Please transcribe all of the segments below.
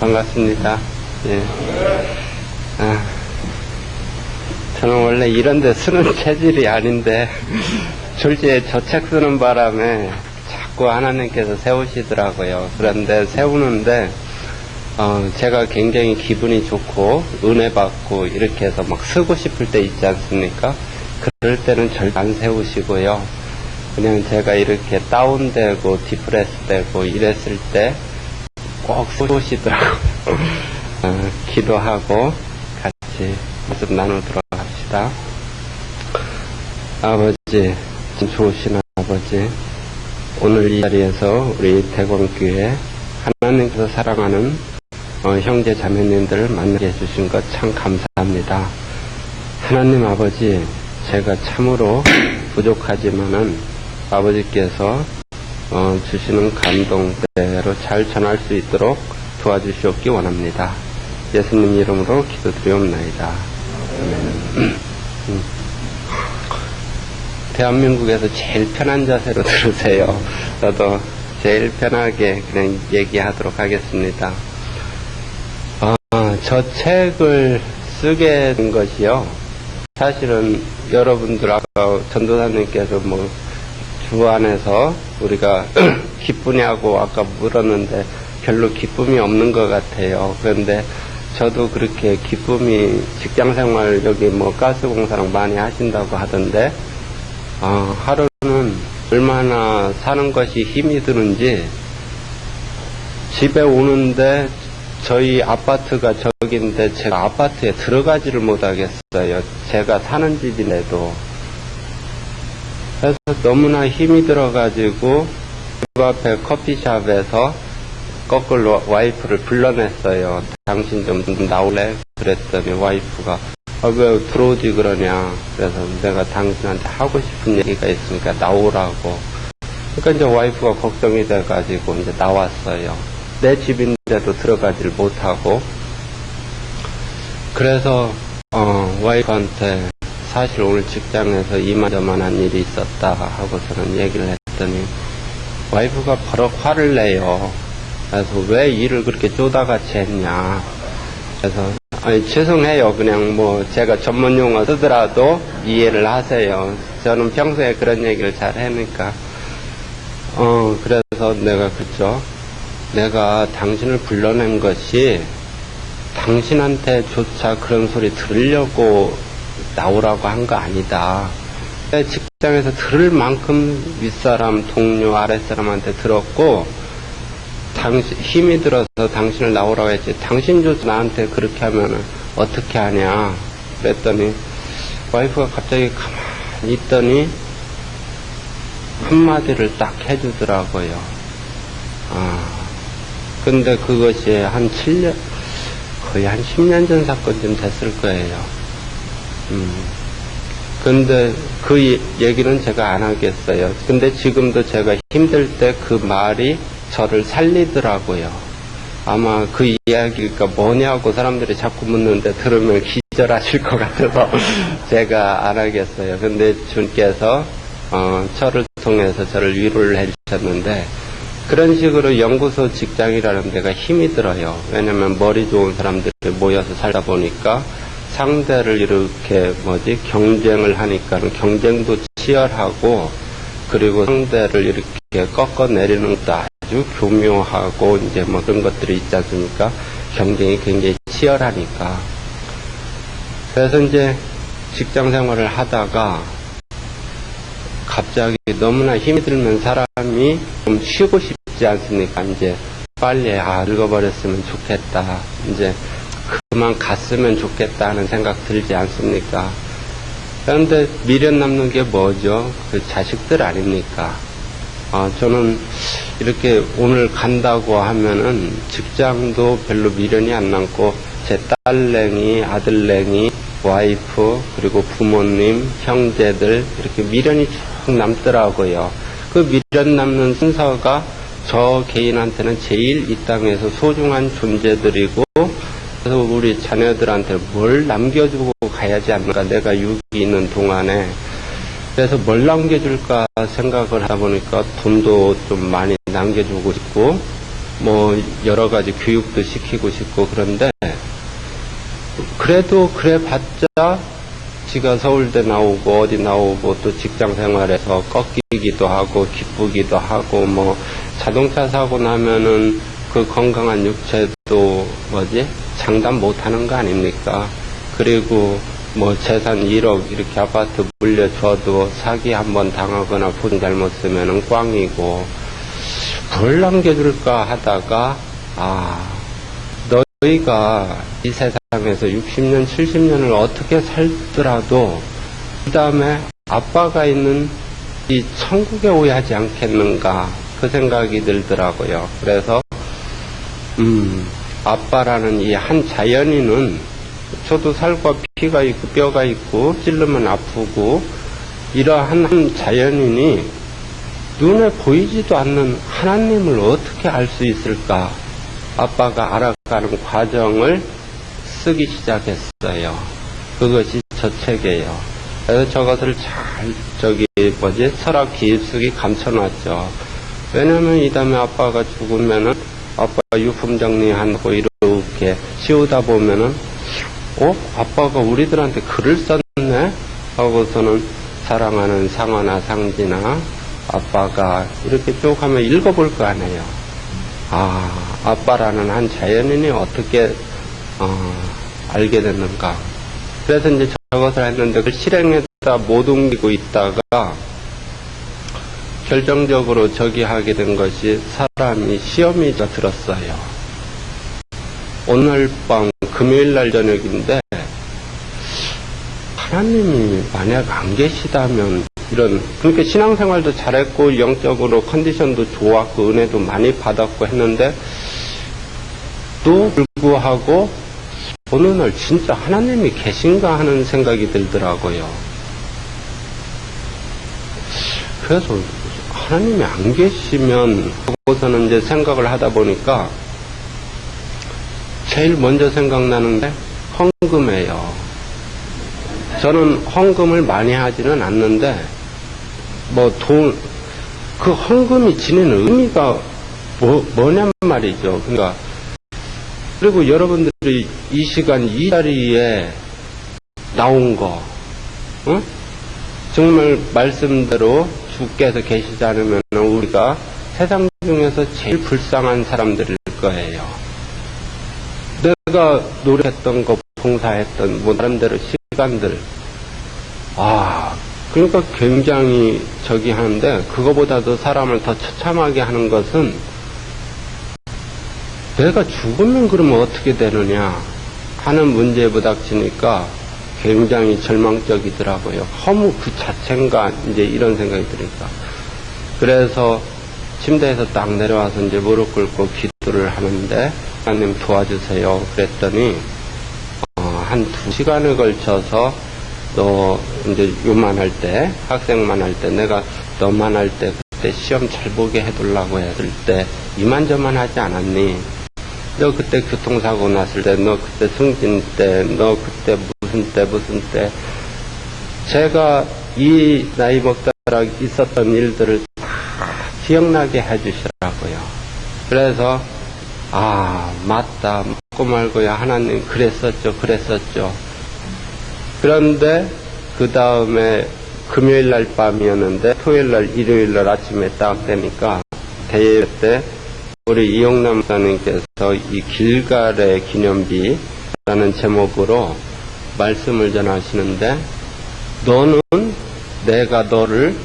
반갑습니다. 예. 저는 원래 이런데 쓰는 체질이 아닌데, 졸지에 저 책 쓰는 바람에 자꾸 하나님께서 세우시더라고요. 그런데 세우는데, 제가 굉장히 기분이 좋고, 은혜 받고, 이렇게 해서 막 쓰고 싶을 때 있지 않습니까? 그럴 때는 절대 안 세우시고요. 그냥 제가 이렇게 다운되고, 디프레스 되고, 이랬을 때 꼭 쏘시더라고요. 기도하고 같이 말씀 나누도록 합시다. 아버지, 좋으신 아버지, 오늘 이 자리에서 우리 대광교회 하나님께서 사랑하는 형제 자매님들을 만나게 해주신 것 참 감사합니다. 하나님 아버지, 제가 참으로 부족하지만은 아버지께서 주시는 감동대로 잘 전할 수 있도록 도와주시옵기 원합니다. 예수님 이름으로 기도드리옵나이다. 대한민국에서 제일 편한 자세로 들으세요. 저도 제일 편하게 그냥 얘기하도록 하겠습니다. 저 책을 쓰게 된 것이요. 사실은 여러분들 아까 전도사님께서 주 안에서 우리가 기쁘냐고 아까 물었는데 별로 기쁨이 없는 것 같아요. 그런데 저도 그렇게 기쁨이 직장생활 여기 가스공사랑 많이 하신다고 하던데 하루는 얼마나 사는 것이 힘이 드는지 집에 오는데 저희 아파트가 저긴데 제가 아파트에 들어가지를 못하겠어요. 제가 사는 집인데도. 그래서 너무나 힘이 들어가지고 집 앞에 커피숍에서 거꾸로 와이프를 불러냈어요. 당신 좀 나올래? 그랬더니 와이프가 왜 들어오지 그러냐. 그래서 내가 당신한테 하고 싶은 얘기가 있으니까 나오라고. 그러니까 이제 와이프가 걱정이 돼가지고 이제 나왔어요. 내 집인데도 들어가지를 못하고. 그래서 와이프한테 사실 오늘 직장에서 이만저만한 일이 있었다 하고서는 얘기를 했더니 와이프가 바로 화를 내요. 그래서 왜 일을 그렇게 쪼다같이 했냐. 그래서 죄송해요. 그냥 제가 전문 용어 쓰더라도 이해를 하세요. 저는 평소에 그런 얘기를 잘 하니까. 그래서 내가 내가 당신을 불러낸 것이 당신한테조차 그런 소리 들으려고 나오라고 한 거 아니다. 직장에서 들을 만큼 윗사람, 동료, 아랫사람한테 들었고 힘이 들어서 당신을 나오라고 했지 당신조차 나한테 그렇게 하면 어떻게 하냐. 그랬더니 와이프가 갑자기 가만히 있더니 한마디를 딱 해주더라고요. 근데 그것이 한 7년, 거의 한 10년 전 사건쯤 됐을 거예요. 근데 그 얘기는 제가 안 하겠어요. 근데 지금도 제가 힘들 때 그 말이 저를 살리더라고요. 아마 그 이야기가 뭐냐고 사람들이 자꾸 묻는데 들으면 기절하실 것 같아서 제가 안 하겠어요. 근데 주께서 저를 통해서 저를 위로를 해주셨는데 그런 식으로 연구소 직장이라는 데가 힘이 들어요. 왜냐면 머리 좋은 사람들이 모여서 살다 보니까 상대를 이렇게 경쟁을 하니까 경쟁도 치열하고 그리고 상대를 이렇게 꺾어내리는 것도 아주 교묘하고 이제 그런 것들이 있지 않습니까? 경쟁이 굉장히 치열하니까. 그래서 이제 직장 생활을 하다가 갑자기 너무나 힘이 들면 사람이 좀 쉬고 싶지 않습니까? 이제 빨리 늙어버렸으면 좋겠다. 이제 그만 갔으면 좋겠다 하는 생각 들지 않습니까? 그런데 미련 남는 게 뭐죠? 그 자식들 아닙니까? 저는 이렇게 오늘 간다고 하면은 직장도 별로 미련이 안 남고 제 딸내미, 아들내미, 와이프, 그리고 부모님, 형제들 이렇게 미련이 쭉 남더라고요. 그 미련 남는 순서가 저 개인한테는 제일 이 땅에서 소중한 존재들이고 그래서 우리 자녀들한테 뭘 남겨주고 가야지 않을까. 내가 여기 있는 동안에 그래서 뭘 남겨줄까 생각을 하다 보니까 돈도 좀 많이 남겨주고 싶고 뭐 여러 가지 교육도 시키고 싶고 그런데 그래도 그래 봤자 지가 서울대 나오고 어디 나오고 또 직장 생활에서 꺾이기도 하고 기쁘기도 하고 뭐 자동차 사고 나면은 그 건강한 육체도 장담 못하는 거 아닙니까? 그리고 뭐 재산 1억 이렇게 아파트 물려줘도 사기 한번 당하거나 돈 잘못 쓰면은 꽝이고 뭘 남겨줄까 하다가 너희가 이 세상에서 60년 70년을 어떻게 살더라도 그 다음에 아빠가 있는 이 천국에 오야지 않겠는가 그 생각이 들더라고요. 그래서 아빠라는 이 한 자연인은 저도 살과 피가 있고 뼈가 있고 찔르면 아프고 이러한 한 자연인이 눈에 보이지도 않는 하나님을 어떻게 알 수 있을까? 아빠가 알아가는 과정을 쓰기 시작했어요. 그것이 저 책이에요. 그래서 저것을 잘 서랍 깊숙이 감춰놨죠. 왜냐면 이 다음에 아빠가 죽으면은 아빠 유품 정리하고 이렇게 치우다 보면은 아빠가 우리들한테 글을 썼네? 하고서는 사랑하는 상아나 상지나 아빠가 이렇게 쭉 하면 읽어볼 거 아니에요. 아빠라는 한 자연인이 어떻게 알게 됐는가. 그래서 이제 저것을 했는데 그 실행에다 못 옮기고 있다가 결정적으로 저기 하게 된 것이 사람이 시험이 들었어요. 오늘 밤 금요일날 저녁인데 하나님이 만약 안 계시다면 그러니까 신앙생활도 잘했고 영적으로 컨디션도 좋았고 은혜도 많이 받았고 했는데 또 불구하고 어느 날 진짜 하나님이 계신가 하는 생각이 들더라고요. 그래서 하나님이 안 계시면 하고서는 이제 생각을 하다 보니까 제일 먼저 생각나는 게 헌금이에요. 저는 헌금을 많이 하지는 않는데 그 헌금이 지니는 의미가 뭐냔 말이죠. 그러니까 그리고 여러분들이 이 시간 이 자리에 나온 거 정말 말씀대로 주께서 계시지 않으면 우리가 세상 중에서 제일 불쌍한 사람들일 거예요. 내가 노력했던 거 봉사했던 나름대로 시간들 그러니까 굉장히 하는데 그거보다도 사람을 더 처참하게 하는 것은 내가 죽으면 그러면 어떻게 되느냐 하는 문제에 부닥치니까 굉장히 절망적이더라고요. 허무 그 자체인가 이제 이런 생각이 드니까. 그래서 침대에서 딱 내려와서 이제 무릎 꿇고 기도를 하는데 하나님 도와주세요. 그랬더니 한 2시간에 걸쳐서 너 이제 요만할 때 학생만 할 때 내가 너만 할 때 그때 시험 잘 보게 해두려고 했을 때 이만저만 하지 않았니? 너 그때 교통사고 났을 때 너 그때 승진 때 너 그때 무슨 때 제가 이 나이 먹다가 있었던 일들을 다 기억나게 해주시라고요. 그래서 맞다 맞고 말고야 하나님 그랬었죠. 그런데 그 다음에 금요일날 밤이었는데 토요일날 일요일날 아침에 딱 되니까 대예 때 우리 이용남 목사님께서 이 길갈의 기념비라는 제목으로 말씀을 전하시는데 너는 내가 너를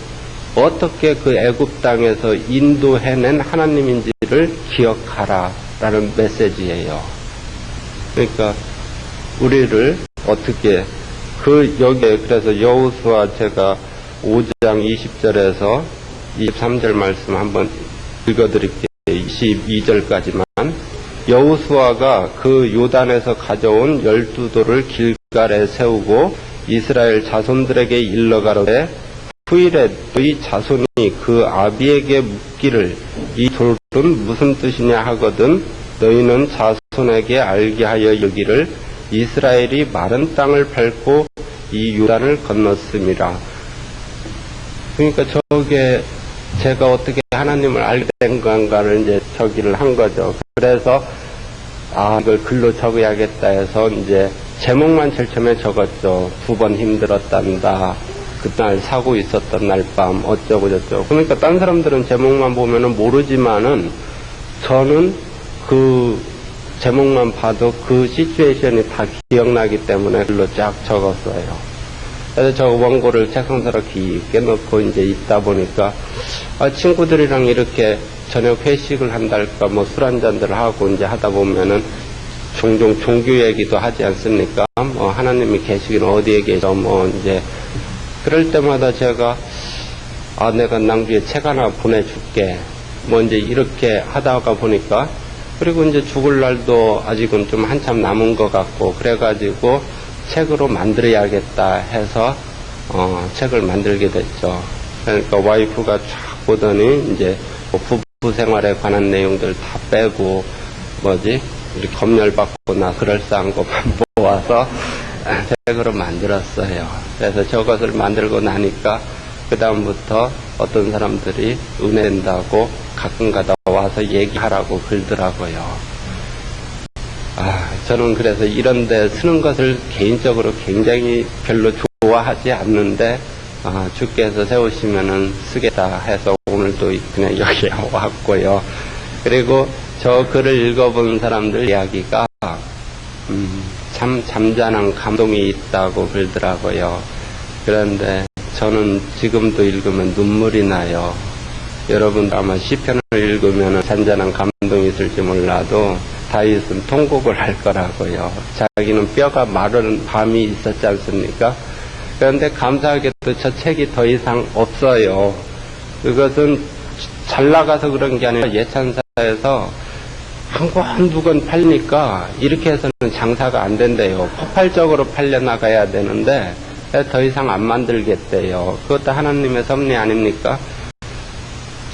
어떻게 그 애굽 땅에서 인도해낸 하나님인지를 기억하라 라는 메시지예요. 그러니까 우리를 어떻게 여기에 그래서 여호수아 제가 5장 20절에서 23절 말씀 한번 읽어드릴게요. 22절까지만. 여호수아가 그 요단에서 가져온 12돌을 길갈에 세우고 이스라엘 자손들에게 일러가로되 후일에 너희 자손이 그 아비에게 묻기를 이 돌은 무슨 뜻이냐 하거든 너희는 자손에게 알게 하여 여기를 이스라엘이 마른 땅을 밟고 이 요단을 건넜음이라. 그러니까 저게 제가 어떻게 하나님을 알게 된 건가를 이제 저기를 한 거죠. 그래서 이걸 글로 적어야겠다 해서 이제 제목만 제일 처음에 적었죠. 2번 힘들었단다. 그날 사고 있었던 날 밤 어쩌고 저쩌고. 그러니까 딴 사람들은 제목만 보면은 모르지만은 저는 그 제목만 봐도 그 시츄에이션이 다 기억나기 때문에 글로 쫙 적었어요. 그래서 저 원고를 책상서로 깊게 넣고 이제 있다 보니까 친구들이랑 이렇게 저녁 회식을 한달까 뭐 술 한잔들 하고 이제 하다 보면은 종종 종교 얘기도 하지 않습니까? 뭐 하나님이 계시긴 어디에 계셔 뭐 이제 그럴 때마다 제가 내가 낭비에 책 하나 보내줄게 뭐 이제 이렇게 하다가 보니까 그리고 이제 죽을 날도 아직은 좀 한참 남은 것 같고 그래가지고 책으로 만들어야겠다 해서 책을 만들게 됐죠. 그러니까 와이프가 쫙 보더니 이제 뭐 부부 생활에 관한 내용들 다 빼고 뭐지 우리 검열받고 나 그럴싸한 것만 모아서 책으로 만들었어요. 그래서 저것을 만들고 나니까 그 다음부터 어떤 사람들이 은혜 된다고 가끔가다 와서 얘기하라고 그러더라고요. 저는 그래서 이런 데 쓰는 것을 개인적으로 굉장히 별로 좋아하지 않는데 주께서 세우시면은 쓰겠다 해서 오늘도 그냥 여기에 왔고요. 그리고 저 글을 읽어본 사람들 이야기가 참 잠잠한 감동이 있다고 그러더라고요. 그런데 저는 지금도 읽으면 눈물이 나요. 여러분 아마 시편을 읽으면 잔잔한 감동이 있을지 몰라도 다윗은 통곡을 할 거라고요. 자기는 뼈가 마른 밤이 있었지 않습니까? 그런데 감사하게도 저 책이 더 이상 없어요. 그것은 잘 나가서 그런 게 아니라 예찬사에서 한 권, 두 권 팔리니까 이렇게 해서는 장사가 안 된대요. 폭발적으로 팔려나가야 되는데 더 이상 안 만들겠대요. 그것도 하나님의 섭리 아닙니까?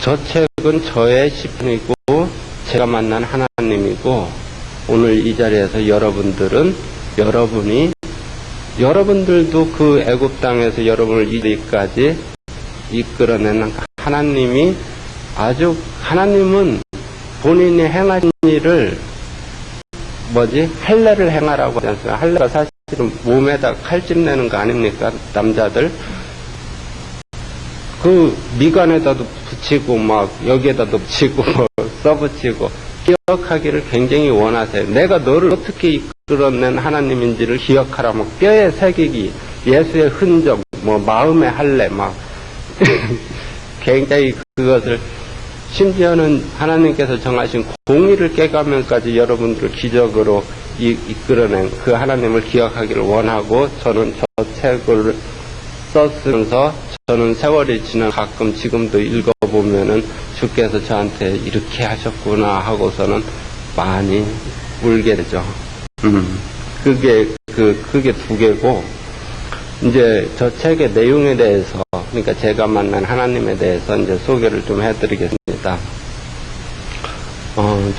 저 책은 저의 시편이고 제가 만난 하나님이고 오늘 이 자리에서 여러분들도 그 애굽 땅에서 여러분을 이리까지 이끌어내는 하나님이 하나님은 본인이 행한 일을 할례를 행하라고 하지 않습니까? 할례가 사실은 몸에다 칼집 내는 거 아닙니까? 남자들 그 미간에다도 붙이고 막 여기에다도 붙이고 써붙이고 기억하기를 굉장히 원하세요. 내가 너를 어떻게 이끌어낸 하나님인지를 기억하라. 뭐 뼈에 새기기, 예수의 흔적, 뭐 마음의 할례 막 굉장히 그것을 심지어는 하나님께서 정하신 공의를 깨가면서까지 여러분들을 기적으로 이끌어낸 그 하나님을 기억하기를 원하고 저는 저 책을 썼으면서 저는 세월이 지나 가끔 지금도 읽어보면은 주께서 저한테 이렇게 하셨구나 하고서는 많이 울게 되죠. 그게 두 개고, 이제 저 책의 내용에 대해서, 그러니까 제가 만난 하나님에 대해서 이제 소개를 좀 해드리겠습니다.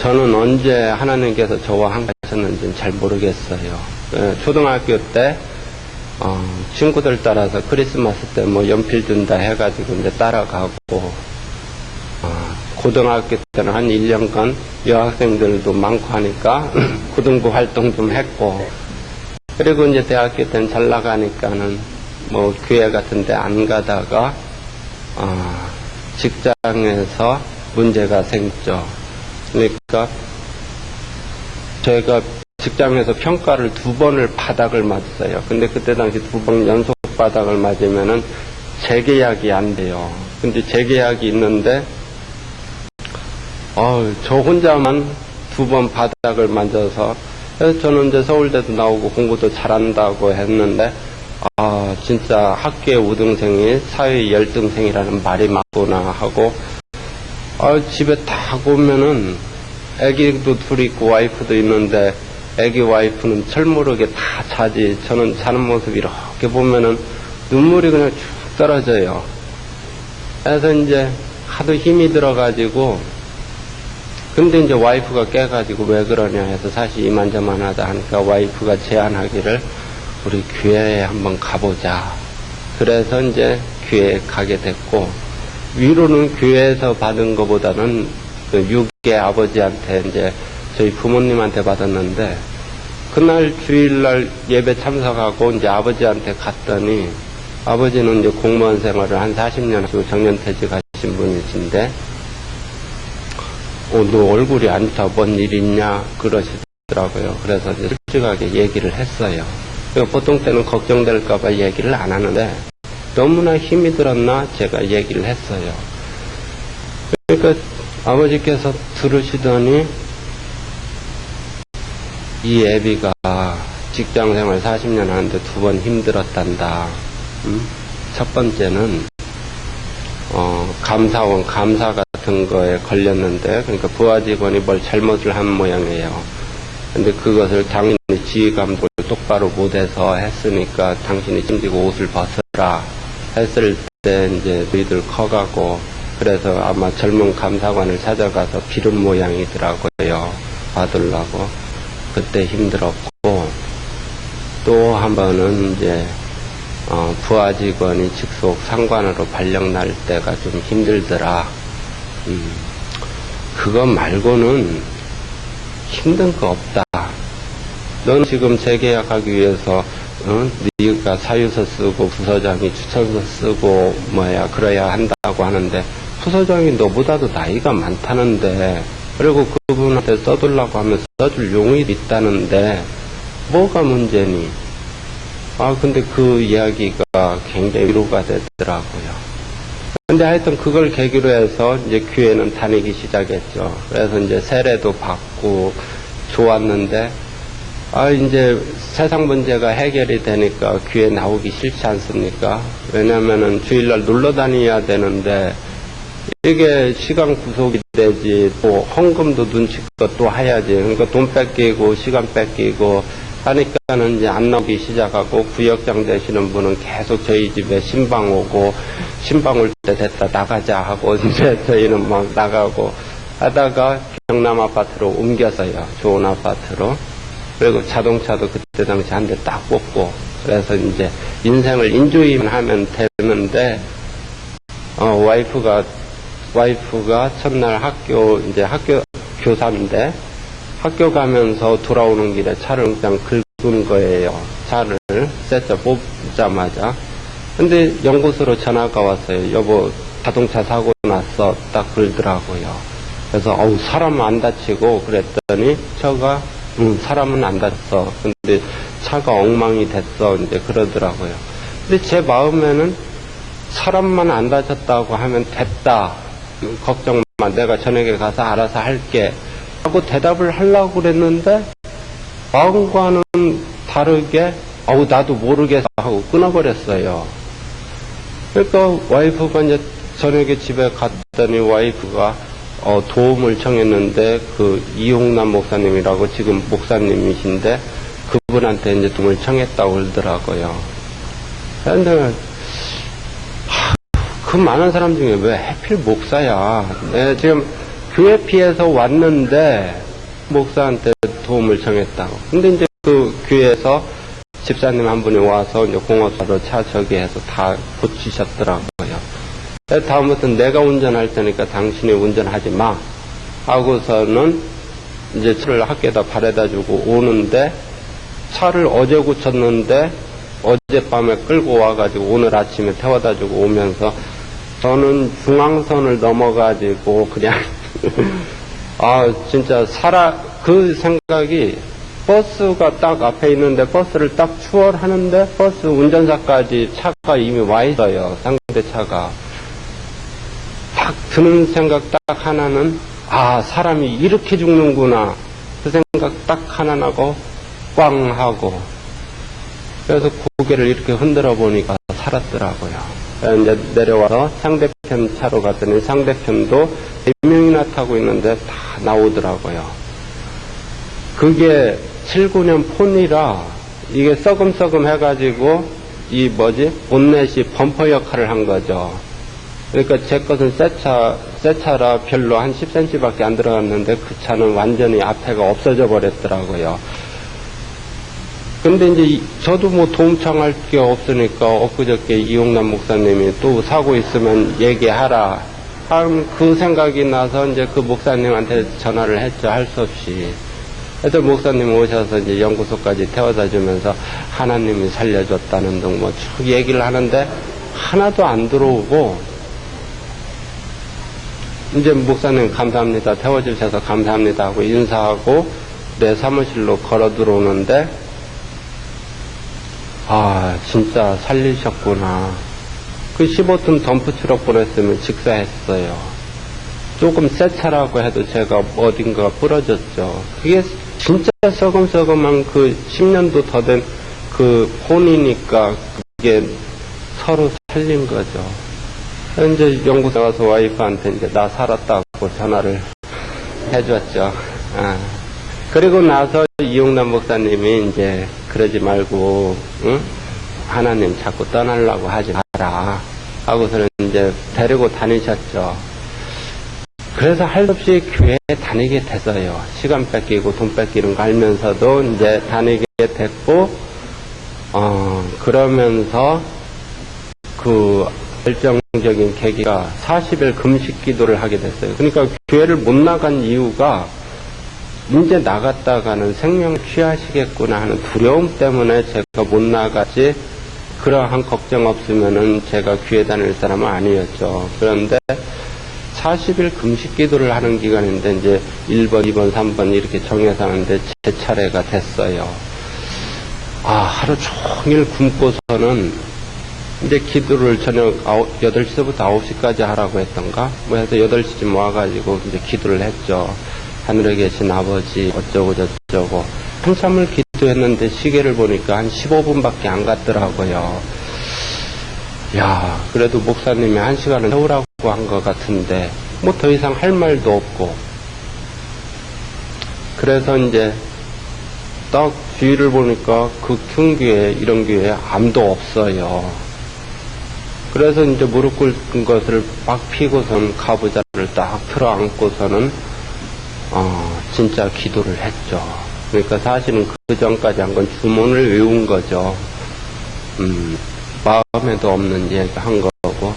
저는 언제 하나님께서 저와 함께 하셨는지는 잘 모르겠어요. 초등학교 때, 친구들 따라서 크리스마스 때 뭐 연필 준다 해가지고 이제 따라가고, 고등학교 때는 한 1년간 여학생들도 많고 하니까 고등부 활동 좀 했고, 그리고 이제 대학교 때는 잘 나가니까는 뭐 교회 같은 데 안 가다가, 직장에서 문제가 생겼죠. 그러니까 제가 직장에서 평가를 2번을 바닥을 맞았어요. 근데 그때 당시 2번 연속 바닥을 맞으면은 재계약이 안 돼요. 근데 재계약이 있는데, 저 혼자만 2번 바닥을 맞아서, 그래서 저는 이제 서울대도 나오고 공부도 잘한다고 했는데, 진짜 학교의 우등생이 사회의 열등생이라는 말이 맞구나 하고, 집에 딱 오면은, 애기도 둘 있고 와이프도 있는데, 애기 와이프는 철모르게 다 자지. 저는 자는 모습 이렇게 보면은 눈물이 그냥 쭉 떨어져요. 그래서 이제 하도 힘이 들어가지고, 근데 이제 와이프가 깨가지고 왜 그러냐 해서 사실 이만저만하다 하니까 와이프가 제안하기를 우리 교회에 한번 가보자. 그래서 이제 교회에 가게 됐고, 위로는 교회에서 받은 것보다는 그 육의 아버지한테 이제 저희 부모님한테 받았는데, 그날 주일날 예배 참석하고 이제 아버지한테 갔더니, 아버지는 이제 공무원 생활을 한 40년 하시고 정년퇴직하신 분이신데, 너 얼굴이 안 좋다, 뭔 일 있냐, 그러시더라고요. 그래서 이제 솔직하게 얘기를 했어요. 그러니까 보통 때는 걱정될까봐 얘기를 안 하는데, 너무나 힘이 들었나 제가 얘기를 했어요. 그러니까 아버지께서 들으시더니, 이 애비가 직장생활 40년 하는데 2번 힘들었단다. 첫 번째는 감사원 감사 같은 거에 걸렸는데, 그러니까 부하 직원이 뭘 잘못을 한 모양이에요. 근데 그것을 당신이 지휘감독을 똑바로 못해서 했으니까 당신이 짐지고 옷을 벗어라 했을 때 이제 너희들 커가고, 그래서 아마 젊은 감사관을 찾아가서 비른 모양이더라고요. 받으려고. 그때 힘들었고, 또 한 번은 이제 부하 직원이 직속 상관으로 발령 날 때가 좀 힘들더라. 그거 말고는 힘든 거 없다. 넌 지금 재계약하기 위해서 네가 사유서 쓰고 부서장이 추천서 쓰고 그래야 한다고 하는데, 부서장이 너보다도 나이가 많다는데, 그리고 그분한테 써달라고 하면 써줄 용의도 있다는데 뭐가 문제니? 근데 그 이야기가 굉장히 위로가 되더라고요. 근데 하여튼 그걸 계기로 해서 이제 교회는 다니기 시작했죠. 그래서 이제 세례도 받고 좋았는데, 이제 세상 문제가 해결이 되니까 교회 나오기 싫지 않습니까? 왜냐면은 주일날 놀러 다녀야 되는데, 이게 시간 구속이 되지, 또 헌금도 눈치껏 또 해야지. 그러니까 돈 뺏기고 시간 뺏기고 하니까는 이제 안 나오기 시작하고, 구역장 되시는 분은 계속 저희 집에 신방 오고, 신방 올 때 됐다 나가자 하고 이제 저희는 막 나가고 하다가 경남 아파트로 옮겼어요. 좋은 아파트로. 그리고 자동차도 그때 당시 한 대 딱 뽑고, 그래서 이제 인생을 인조이만 하면 되는데, 와이프가 첫날 학교 교사인데, 학교 가면서 돌아오는 길에 차를 그냥 긁은 거예요. 차를 세차 뽑자마자. 근데 연구소로 전화가 왔어요. 여보, 자동차 사고 났어. 딱 그러더라고요. 그래서 사람은 안 다치고 그랬더니 저가 사람은 안 다쳤어. 근데 차가 엉망이 됐어. 이제 그러더라고요. 근데 제 마음에는 사람만 안 다쳤다고 하면 됐다. 걱정 마. 내가 저녁에 가서 알아서 할게. 하고 대답을 하려고 그랬는데, 마음과는 다르게, 나도 모르겠어. 하고 끊어버렸어요. 그러니까 와이프가 이제 저녁에 집에 갔더니 와이프가 도움을 청했는데, 그 이홍남 목사님이라고 지금 목사님이신데, 그분한테 이제 도움을 청했다고 그러더라고요. 그런데 그 많은 사람 중에 왜 하필 목사야? 네, 지금 교회 피해서 왔는데 목사한테 도움을 청했다고. 근데 이제 그 교회에서 집사님 한 분이 와서 이제 공업사로 차 저기 해서 다 고치셨더라고요. 다음부터는 내가 운전할 테니까 당신이 운전하지 마 하고서는 이제 차를 학교에다 바래다 주고 오는데, 차를 어제 고쳤는데 어젯밤에 끌고 와가지고 오늘 아침에 태워다 주고 오면서, 저는 중앙선을 넘어가지고 그냥 진짜 그 생각이, 버스가 딱 앞에 있는데 버스를 딱 추월하는데 버스 운전사까지 차가 이미 와 있어요. 상대 차가. 딱 드는 생각 딱 하나는, 사람이 이렇게 죽는구나. 그 생각 딱 하나 나고 꽝 하고, 그래서 고개를 이렇게 흔들어 보니까 살았더라고요. 이제 내려와서 상대편 차로 갔더니 상대편도 4명이나 타고 있는데 다 나오더라고요. 그게 7, 9년 폰이라 이게 썩음썩음 해가지고 본넷이 범퍼 역할을 한 거죠. 그러니까 제 것은 새 차라 별로 한 10cm밖에 안 들어갔는데 그 차는 완전히 앞에가 없어져 버렸더라고요. 근데 이제 저도 뭐 도움 청할 게 없으니까 엊그저께 이용남 목사님이 또 사고 있으면 얘기하라. 그 생각이 나서 이제 그 목사님한테 전화를 했죠. 할 수 없이. 그래서 목사님 오셔서 이제 연구소까지 태워다 주면서 하나님이 살려줬다는 등 뭐 쭉 얘기를 하는데 하나도 안 들어오고 이제 목사님 감사합니다. 태워주셔서 감사합니다 하고 인사하고 내 사무실로 걸어 들어오는데 아 진짜 살리셨구나. 그 15톤 덤프트럭 보냈으면 직사했어요. 조금 새 차라고 해도 제가 어딘가 부러졌죠. 그게 진짜 썩음썩음한 그 10년도 더 된 그 폰이니까 그게 서로 살린 거죠. 이제 연구소 가서 와이프한테 이제 나 살았다고 전화를 해줬죠. 그리고 나서 이용남 목사님이 이제 그러지 말고, 응? 하나님 자꾸 떠나려고 하지 마라. 하고서는 이제 데리고 다니셨죠. 그래서 할 수 없이 교회에 다니게 됐어요. 시간 뺏기고 돈 뺏기는 거 알면서도 이제 다니게 됐고, 그러면서 그 결정적인 계기가 40일 금식 기도를 하게 됐어요. 그러니까 교회를 못 나간 이유가 이제 나갔다가는 생명 취하시겠구나 하는 두려움 때문에 제가 못 나가지 그러한 걱정 없으면은 제가 교회 다닐 사람은 아니었죠. 그런데 40일 금식 기도를 하는 기간인데 이제 1번, 2번, 3번 이렇게 정해서 하는데 제 차례가 됐어요. 하루 종일 굶고서는 이제 기도를 저녁 8시부터 9시까지 하라고 했던가? 뭐 해서 8시쯤 와가지고 이제 기도를 했죠. 하늘에 계신 아버지, 어쩌고 저쩌고. 한참을 기도했는데 시계를 보니까 한 15분밖에 안 갔더라고요. 야, 그래도 목사님이 1시간을 세우라고 한 것 같은데, 뭐 더 이상 할 말도 없고. 그래서 이제 딱 주위를 보니까 그 큰 교회, 이런 교회에 아무도 없어요. 그래서 이제 무릎 꿇은 것을 막 피고선 가부좌를 딱 틀어 안고서는 진짜 기도를 했죠. 그러니까 사실은 그 전까지 한 건 주문을 외운 거죠. 마음에도 없는 얘기 한 거고.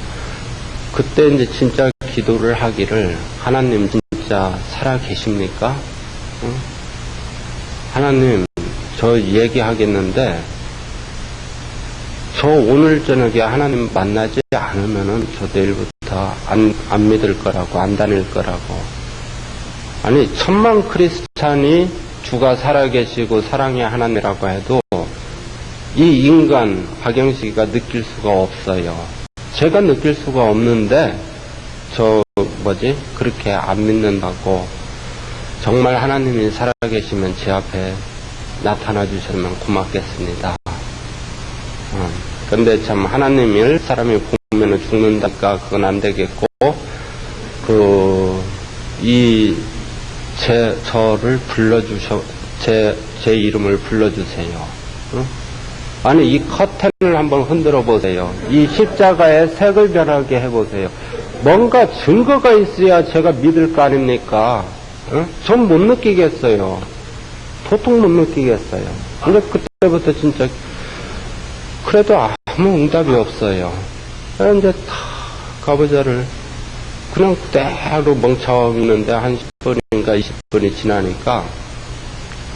그때 이제 진짜 기도를 하기를 하나님 진짜 살아 계십니까? 하나님 저 얘기하겠는데 저 오늘 저녁에 하나님 만나지 않으면은 저 내일부터 안 믿을 거라고, 안 다닐 거라고. 아니, 천만 크리스찬이 주가 살아계시고 사랑의 하나님이라고 해도 이 인간, 박영식이가 느낄 수가 없어요. 제가 느낄 수가 없는데, 그렇게 안 믿는다고. 정말 하나님이 살아계시면 제 앞에 나타나 주시면 고맙겠습니다. 근데 참 하나님을 사람이 보면 죽는다니까 그건 안 되겠고, 저를 불러주셔, 제 이름을 불러주세요. 아니, 이 커튼을 한번 흔들어 보세요. 이 십자가에 색을 변하게 해보세요. 뭔가 증거가 있어야 제가 믿을 거 아닙니까? 전 못 느끼겠어요. 도통 못 느끼겠어요. 근데 그때부터 진짜, 그래도 아무 응답이 없어요. 그래서 이제 다 가부좌를 그냥 그대로 멍청이 있는데 한 10분인가 20분이 지나니까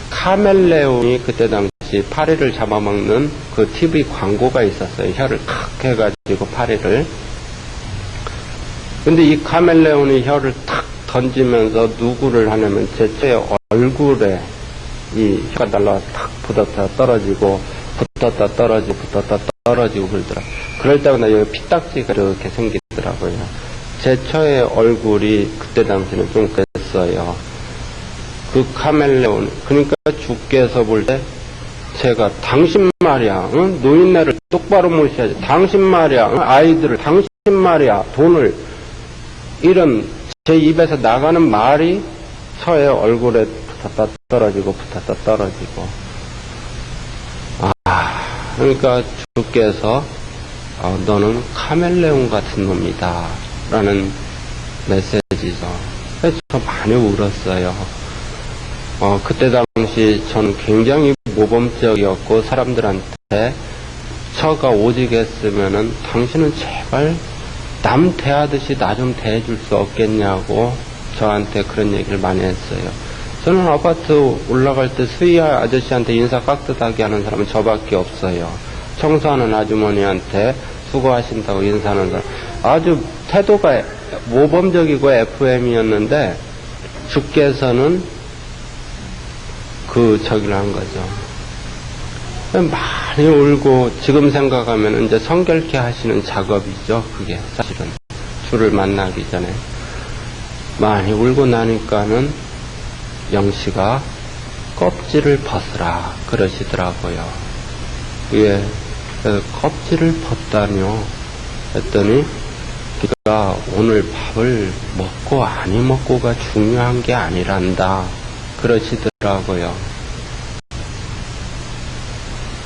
카멜레온이 그때 당시 파리를 잡아먹는 그 TV 광고가 있었어요. 혀를 탁 해가지고 파리를. 근데 이 카멜레온이 혀를 탁 던지면서 누구를 하냐면 제 얼굴에 이 혀가 날라와 탁 붙었다 떨어지고 붙었다 떨어지고 붙었다 떨어지고 그러더라. 그럴 때마다 여기 피딱지가 이렇게 생기더라고요. 제 처의 얼굴이 그때 당시는 좀 그랬어요. 그 카멜레온, 그러니까 주께서 볼 때 제가 당신 말이야, 응? 노인네를 똑바로 모셔야지. 당신 말이야, 응? 아이들을, 당신 말이야, 돈을, 이런 제 입에서 나가는 말이 처의 얼굴에 붙었다 떨어지고 붙었다 떨어지고. 그러니까 주께서 너는 카멜레온 같은 놈이다 라는 메시지죠. 그래서 저 많이 울었어요. 그때 당시 저는 굉장히 모범적이었고 사람들한테 처가 오직 했으면은 당신은 제발 남 대하듯이 나 좀 대해줄 수 없겠냐고 저한테 그런 얘기를 많이 했어요. 저는 아파트 올라갈 때 수희 아저씨한테 인사 깍듯하게 하는 사람은 저밖에 없어요. 청소하는 아주머니한테 수고하신다고 인사하는 사람. 아주 태도가 모범적이고 FM이었는데 주께서는 저기를 한 거죠. 많이 울고 지금 생각하면 이제 성결케 하시는 작업이죠. 그게 사실은 주를 만나기 전에 많이 울고 나니까는 영씨가 껍질을 벗으라 그러시더라고요. 예, 껍질을 벗다뇨 했더니 네가 오늘 밥을 먹고 아니 먹고가 중요한 게 아니란다 그러시더라고요.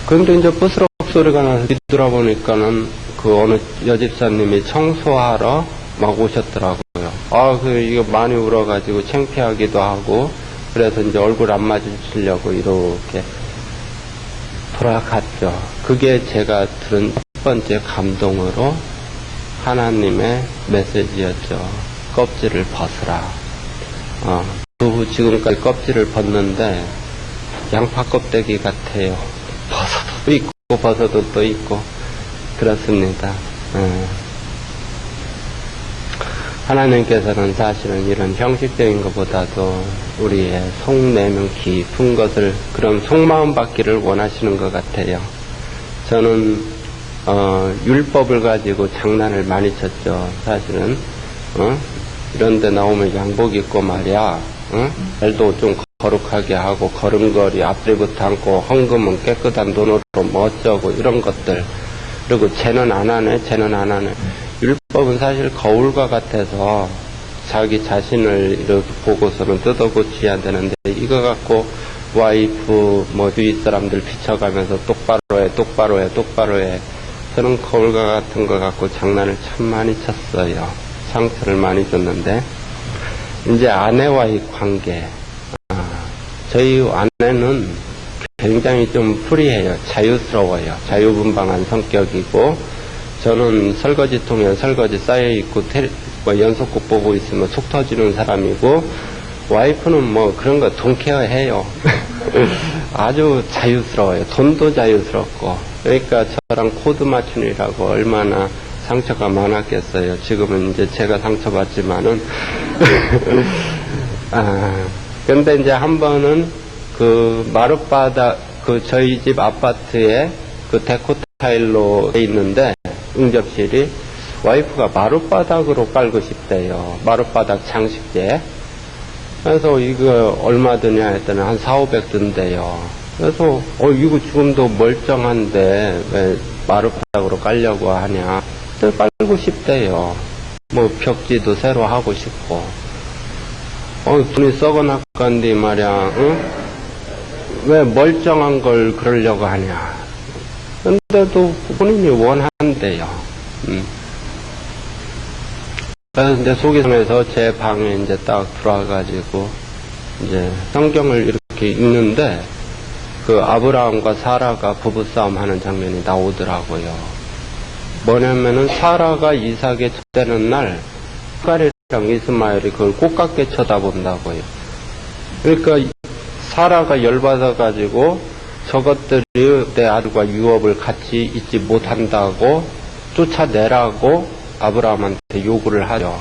그런데 이제 부스럭 소리가 나서 뒤돌아보니까는 그 어느 여집사님이 청소하러 막 오셨더라고요. 이거 많이 울어가지고 창피하기도 하고, 그래서 이제 얼굴 안 마주치려고 이렇게 돌아갔죠. 그게 제가 들은 첫 번째 감동으로 하나님의 메시지였죠. 껍질을 벗으라. 그 후 지금까지 껍질을 벗는데 양파 껍데기 같아요. 벗어도 또 있고 벗어도 또 있고 그렇습니다. 하나님께서는 사실은 이런 형식적인 것보다도 우리의 속내면 깊은 것을, 그런 속마음 받기를 원하시는 것 같아요. 저는 율법을 가지고 장난을 많이 쳤죠. 사실은 이런 데 나오면 양복 입고 말이야, 발도 좀 거룩하게 하고 걸음걸이 앞뒤부터 않고 헌금은 깨끗한 돈으로 뭐 어쩌고 이런 것들, 그리고 쟤는 안 하네 쟤는 안 하네. 율법은 사실 거울과 같아서 자기 자신을 이렇게 보고서는 뜯어고쳐야 되는데, 이거 갖고 와이프 주위 사람들 비춰가면서 똑바로 해. 저는 거울과 같은 거 갖고 장난을 참 많이 쳤어요. 상처를 많이 줬는데, 이제 아내와의 관계. 저희 아내는 굉장히 좀 프리해요. 자유스러워요. 자유분방한 성격이고, 저는 설거지통에 설거지 쌓여있고 연속극 보고 있으면 속 터지는 사람이고, 와이프는 그런 거 돈케어 해요. 아주 자유스러워요. 돈도 자유스럽고. 그러니까 저랑 코드 맞추느라고 얼마나 상처가 많았겠어요. 지금은 이제 제가 상처받지만은. 근데 이제 한 번은 마룻바닥, 저희 집 아파트에 데코 타일로 돼 있는데, 응접실이 와이프가 마룻바닥으로 깔고 싶대요. 마룻바닥 장식재. 그래서 이거 얼마 드냐 했더니 한 4,500 든대요. 그래서 이거 지금도 멀쩡한데 왜 마룻바닥으로 깔려고 하냐. 깔고 싶대요. 벽지도 새로 하고 싶고. 돈이 썩어나간디 말이야. 왜 멀쩡한 걸 그러려고 하냐. 근데도 본인이 원한대요. 그래서 이제 속에서 제 방에 이제 딱 들어와가지고 이제 성경을 이렇게 읽는데, 아브라함과 사라가 부부싸움 하는 장면이 나오더라고요. 뭐냐면은 사라가 이삭의 첫째는 날 하갈이랑 이스마엘이 그걸 꼴깍게 쳐다본다고요. 그러니까 사라가 열받아가지고 저것들이 내 아들과 유업을 같이 잊지 못한다고 쫓아내라고 아브라함한테 요구를 하죠.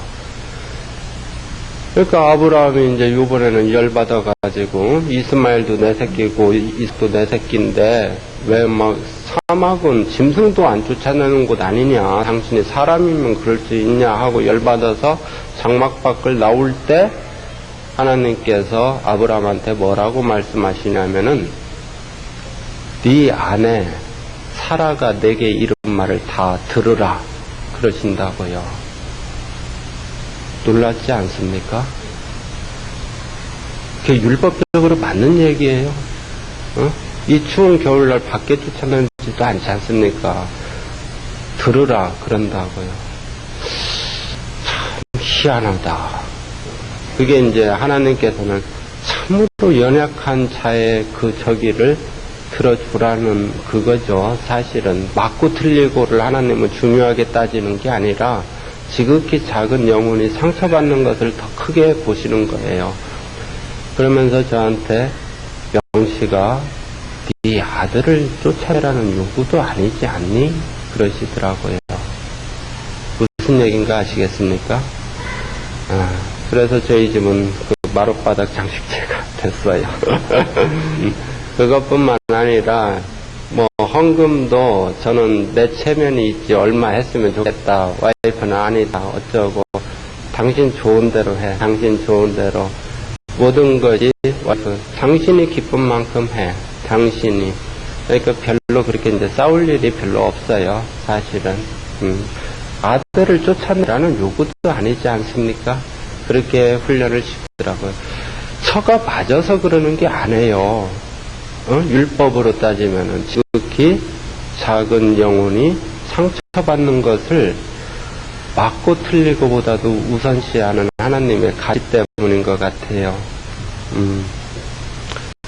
그러니까 아브라함이 이제 요번에는 열받아가지고, 이스마엘도 내 새끼고 이삭도 내 새끼인데 왜 사막은 짐승도 안 쫓아내는 곳 아니냐, 당신이 사람이면 그럴 수 있냐 하고 열받아서 장막 밖을 나올 때 하나님께서 아브라함한테 뭐라고 말씀하시냐면은, 네 아내 사라가 내게 이른 말을 다 들으라 그러신다고요. 놀랍지 않습니까? 그게 율법적으로 맞는 얘기예요. 이 추운 겨울날 밖에 쫓아내지도 않지 않습니까? 들으라 그런다고요. 참 희한하다. 그게 이제 하나님께서는 참으로 연약한 자의 저기를 들어주라는 그거죠. 사실은 맞고 틀리고를 하나님은 중요하게 따지는 게 아니라 지극히 작은 영혼이 상처받는 것을 더 크게 보시는 거예요. 그러면서 저한테 영씨가 네 아들을 쫓아내라는 요구도 아니지 않니? 그러시더라고요. 무슨 얘기인가 아시겠습니까? 그래서 저희 집은 그 마룻바닥 장식재가 됐어요. 그것뿐만 아니라 뭐 헌금도 저는 내 체면이 있지 얼마 했으면 좋겠다. 와이프는 아니다. 어쩌고 당신 좋은 대로 해. 당신 좋은 대로 모든 것이 와이프 당신이 기쁜 만큼 해. 당신이 그러니까 별로 그렇게 이제 싸울 일이 별로 없어요. 사실은 아들을 쫓아내라는 요구도 아니지 않습니까? 그렇게 훈련을 시키더라고요. 처가 맞아서 그러는 게 아니에요. 율법으로 따지면은 지극히 작은 영혼이 상처받는 것을 맞고 틀리고보다도 우선시하는 하나님의 가시 때문인 것 같아요.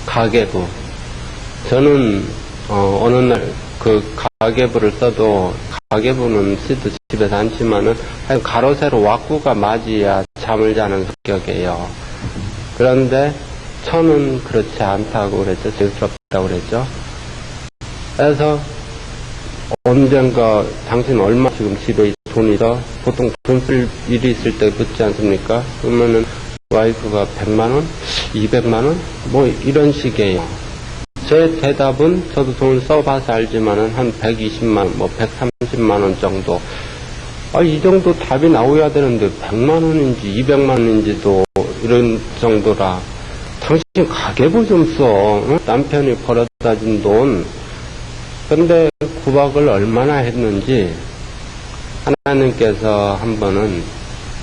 가계부. 저는 어느 날 그 가계부를 써도 가계부는 시도 집에서 안 치면은 가로 세로 왁구가 맞이야 잠을 자는 성격이에요. 그런데 저는 그렇지 않다고 그랬죠. 죄스럽다고 그랬죠. 그래서 언젠가 당신 얼마 지금 집에 돈이 있어? 보통 돈 쓸 일이 있을 때 묻지 않습니까? 그러면은 와이프가 100만원? 200만원? 뭐 이런 식이에요. 제 대답은 저도 돈을 써봐서 알지만은 한 120만원, 뭐 130만원 정도. 이 정도 답이 나오야 되는데 100만원인지 200만원인지도 이런 정도라. 당신 가계부 좀 써. 남편이 벌어다 준 돈. 근데 구박을 얼마나 했는지 하나님께서 한 번은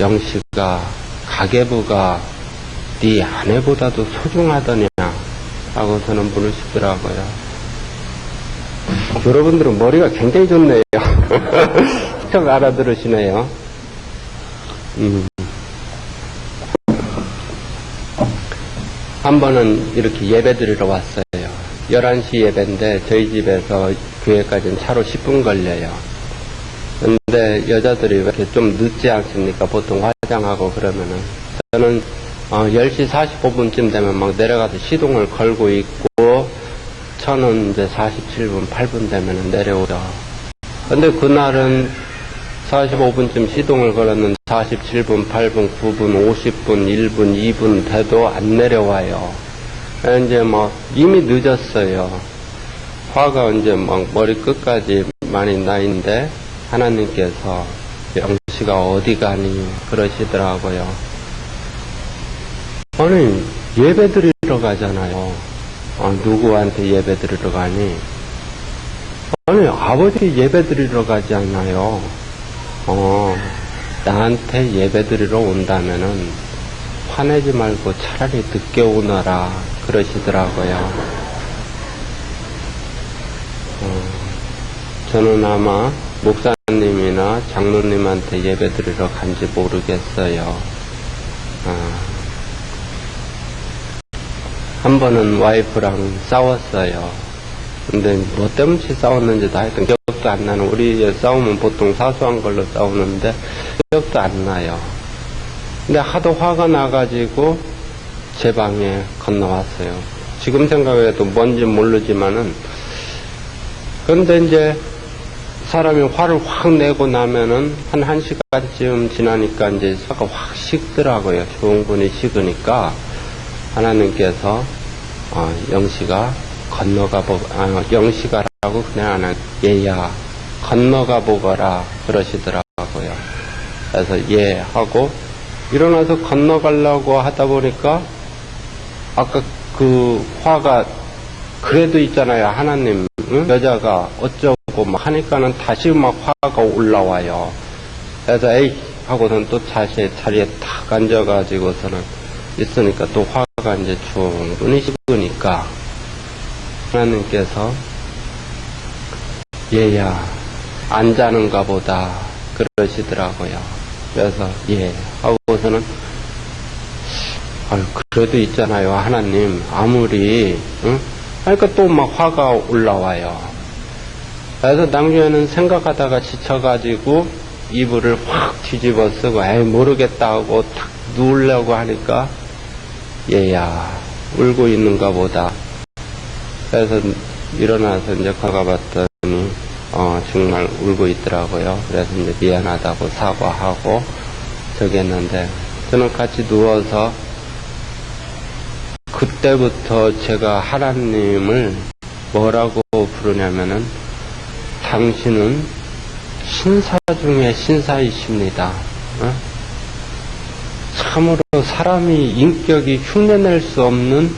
영씨가 가계부가 네 아내보다도 소중하더냐 라고 저는 물으시더라고요. 여러분들은 머리가 굉장히 좋네요. 척 알아들으시네요. 한 번은 이렇게 예배 드리러 왔어요. 11시 예배인데 저희 집에서 교회까지는 차로 10분 걸려요. 근데 여자들이 왜 이렇게 좀 늦지 않습니까? 보통 화장하고 그러면은. 저는 10시 45분쯤 되면 막 내려가서 시동을 걸고 있고, 저는 이제 47분, 8분 되면 내려오죠. 근데 그날은 45분쯤 시동을 걸었는데 47분, 8분, 9분, 50분, 1분, 2분 돼도 안 내려와요. 이제 막 이미 늦었어요. 화가 이제 막 머리 끝까지 많이 나 있는데 하나님께서 영씨가 어디 가니 그러시더라고요. 아니 예배 드리러 가잖아요. 누구한테 예배 드리러 가니? 아니 아버지 예배 드리러 가지 않아요. 나한테 예배 드리러 온다면은 화내지 말고 차라리 늦게 오너라 그러시더라고요. 저는 아마 목사님이나 장로님한테 예배 드리러 간지 모르겠어요. 한 번은 와이프랑 싸웠어요. 근데 뭐 때문에 싸웠는지도 하여튼 기억도 안 나는, 우리 싸우면 보통 사소한 걸로 싸우는데 기억도 안 나요. 근데 하도 화가 나가지고 제 방에 건너왔어요. 지금 생각해도 뭔지 모르지만은, 근데 이제 사람이 화를 확 내고 나면은 한 1시간쯤 지나니까 이제 화가 확 식더라고요. 좋은 분이 식으니까 하나님께서 영씨가 건너가 영씨가라고 그냥 안 하고 얘야 건너가 보거라 그러시더라고요. 그래서 예 하고 일어나서 건너가려고 하다 보니까 아까 그 화가 그래도 있잖아요. 하나님 여자가 어쩌고 막 하니까는 다시 막 화가 올라와요. 그래서 에이 하고선 또 다시 자리에 탁 앉아가지고서는 있으니까 또 화가 이제 충분히 식으니까 하나님께서 얘야 안 자는가 보다 그러시더라고요. 그래서 예 하고서는 그래도 있잖아요. 하나님 아무리 그러니까 또 막 화가 올라와요. 그래서 나중에는 생각하다가 지쳐가지고 이불을 확 뒤집어 쓰고 에이 모르겠다 하고 탁 누우려고 하니까 얘야 울고 있는가 보다. 그래서 일어나서 이제 가봤더니 정말 울고 있더라고요. 그래서 이제 미안하다고 사과하고 저기 했는데 저는 같이 누워서 그때부터 제가 하나님을 뭐라고 부르냐면은 당신은 신사 중에 신사이십니다. 참으로 사람이 인격이 흉내낼 수 없는,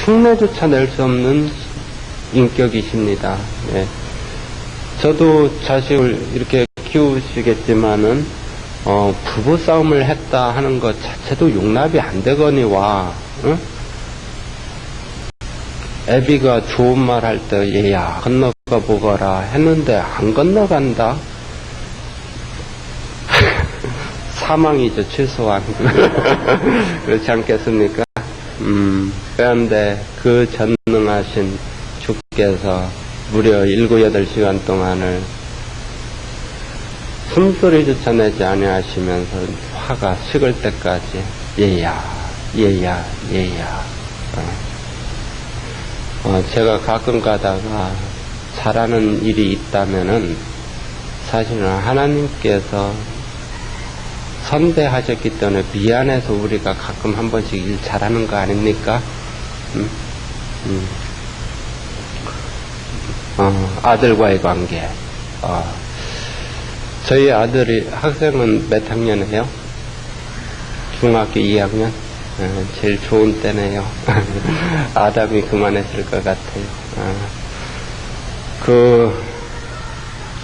흉내조차 낼 수 없는 인격이십니다. 예. 저도 자식을 이렇게 키우시겠지만은, 부부싸움을 했다 하는 것 자체도 용납이 안 되거니와, 애비가 좋은 말 할 때, 얘야, 건너가 보거라 했는데, 안 건너간다? 사망이죠, 최소한. 그렇지 않겠습니까? 그런데 그 전능하신 주께서 무려 7, 8시간 동안을 숨소리조차 내지 아니하시면서 화가 식을 때까지 얘야, 얘야, 얘야. 제가 가끔 가다가 잘하는 일이 있다면은 사실은 하나님께서 선대하셨기 때문에 미안해서 우리가 가끔 한 번씩 일 잘하는 거 아닙니까? 아들과의 관계. 저희 아들이 학생은 몇 학년이에요? 중학교 2학년? 제일 좋은 때네요. 아담이 그만했을 것 같아요.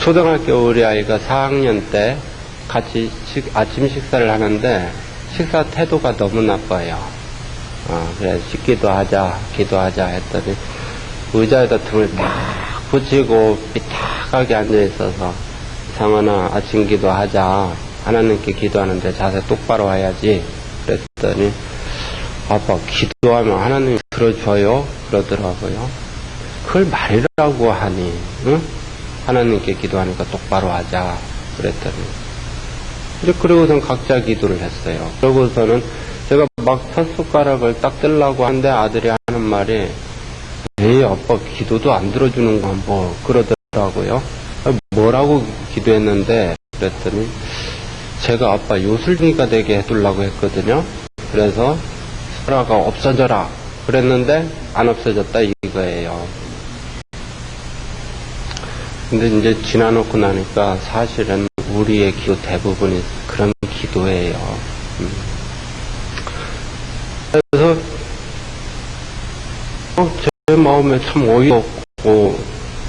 초등학교 우리 아이가 4학년 때 같이 아침 식사를 하는데 식사 태도가 너무 나빠요. 그래 기도하자 했더니 의자에다 등을 딱 붙이고 삐딱하게 앉아 있어서 상원아 아침 기도하자 하나님께 기도하는데 자세 똑바로 해야지 그랬더니 아빠 기도하면 하나님 들어줘요 그러더라고요. 그걸 말이라고 하니 응? 하나님께 기도하니까 똑바로 하자 그랬더니 이제 그러고선 각자 기도를 했어요. 그러고서는 제가 막 첫 숟가락을 딱 뜰라고 하는데 아들이 하는 말이 에이 아빠 기도도 안 들어주는 건 뭐 그러더라고요. 뭐라고 기도했는데 그랬더니 제가 아빠 요술쟁이가 되게 해두려고 했거든요. 그래서 설아가 없어져라 그랬는데 안 없어졌다 이거예요. 근데 이제 지나놓고 나니까 사실은 우리의 기도 대부분이 그런 기도예요. 그래서 제 마음에 참 어이없고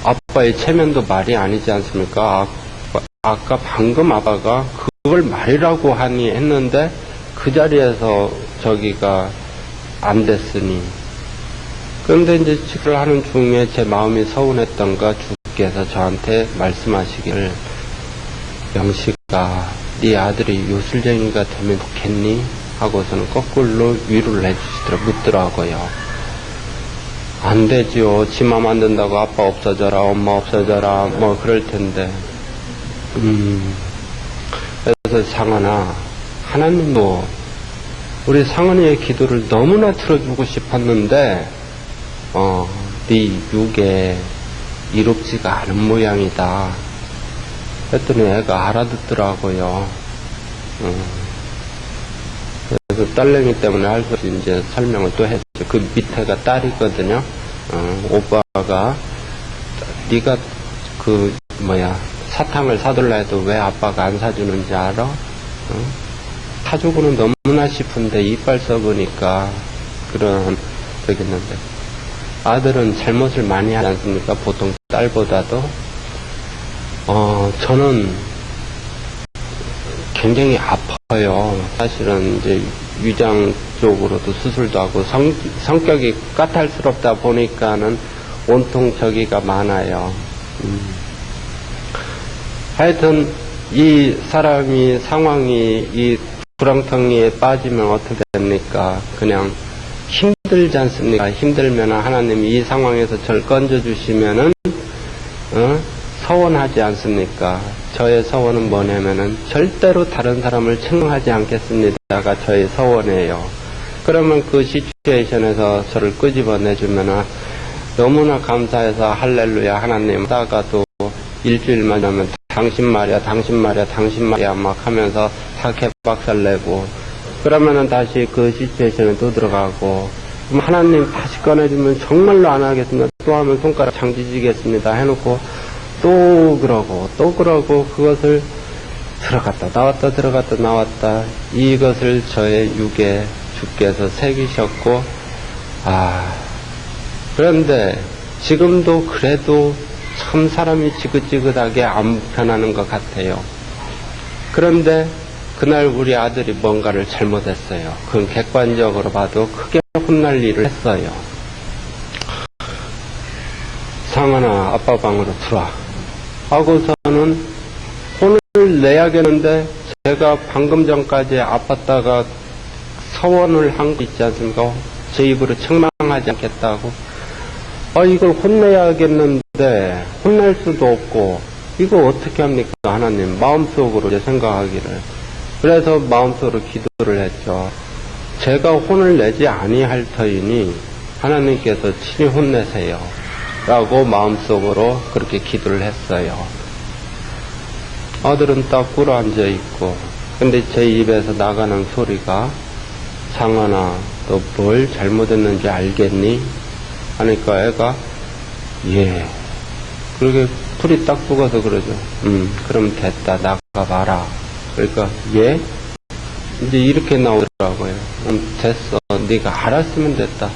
아빠의 체면도 말이 아니지 않습니까? 아까 방금 아빠가 그걸 말이라고 하니 했는데 그 자리에서 저기가 안 됐으니 그런데 이제 식사를 하는 중에 제 마음이 서운했던가 주께서 저한테 말씀하시기를 영식아 네 아들이 요술쟁이가 되면 좋겠니? 하고서는 거꾸로 위로를 묻더라고요. 안 되지요. 지 맘 안 든다고 아빠 없어져라 엄마 없어져라 뭐 그럴 텐데 그래서 상은아 하나님도 우리 상은이의 기도를 너무나 들어주고 싶었는데 네 육에 이롭지가 않은 모양이다 했더니 애가 알아듣더라고요. 그래서 딸내미 때문에 할 수 없이 이제 설명을 또 했죠. 그 밑에가 딸이거든요. 오빠가 네가 사탕을 사둘라 해도 왜 아빠가 안 사주는지 알아? 사주고는 너무나 싶은데 이빨 써보니까 그런 되겠는데 아들은 잘못을 많이 하지 않습니까? 보통 딸보다도 저는 굉장히 아파요. 사실은 이제 위장 쪽으로도 수술도 하고 성격이 까탈스럽다 보니까는 온통 저기가 많아요. 하여튼 이 사람이 상황이 이 구렁텅이에 빠지면 어떻게 됩니까? 그냥 힘든 힘들지 않습니까? 힘들면 하나님이 이 상황에서 저를 건져주시면은, 서원하지 않습니까? 저의 서원은 뭐냐면은, 절대로 다른 사람을 책망하지 않겠습니다가 저의 서원이에요. 그러면 그 시츄에이션에서 저를 끄집어내주면은, 너무나 감사해서 할렐루야 하나님 하다가도 일주일만 하면 당신 말이야 막 하면서 다 개박살내고, 그러면은 다시 그 시츄에이션에 또 들어가고, 그럼 하나님 다시 꺼내주면 정말로 안 하겠습니다. 또 하면 손가락 장지지겠습니다 해놓고 또 그러고 그것을 들어갔다 나왔다 이것을 저의 육에 주께서 새기셨고, 그런데 지금도 그래도 참 사람이 지긋지긋하게 안 변하는 것 같아요. 그런데 그날 우리 아들이 뭔가를 잘못했어요. 그건 객관적으로 봐도 크게 혼날 일을 했어요. 상은아, 아빠 방으로 들어와 하고서는 혼을 내야겠는데, 제가 방금 전까지 아팠다가 서원을 한 거 있지 않습니까? 제 입으로 책망하지 않겠다고. 이걸 혼내야겠는데 혼낼 수도 없고, 이거 어떻게 합니까 하나님? 마음속으로 이제 생각하기를. 그래서 마음속으로 기도를 했죠. 제가 혼을 내지 아니할 터이니 하나님께서 친히 혼내세요 라고 마음속으로 그렇게 기도를 했어요. 아들은 딱 꿇어앉아 있고, 근데 제 입에서 나가는 소리가, 상원아, 너 뭘 잘못했는지 알겠니? 하니까 애가 예. 그렇게 풀이 딱 죽어서 그러죠. 그럼 됐다, 나가봐라. 그러니까 예? 이제 이렇게 나오더라고요. 됐어, 네가 알았으면 됐다.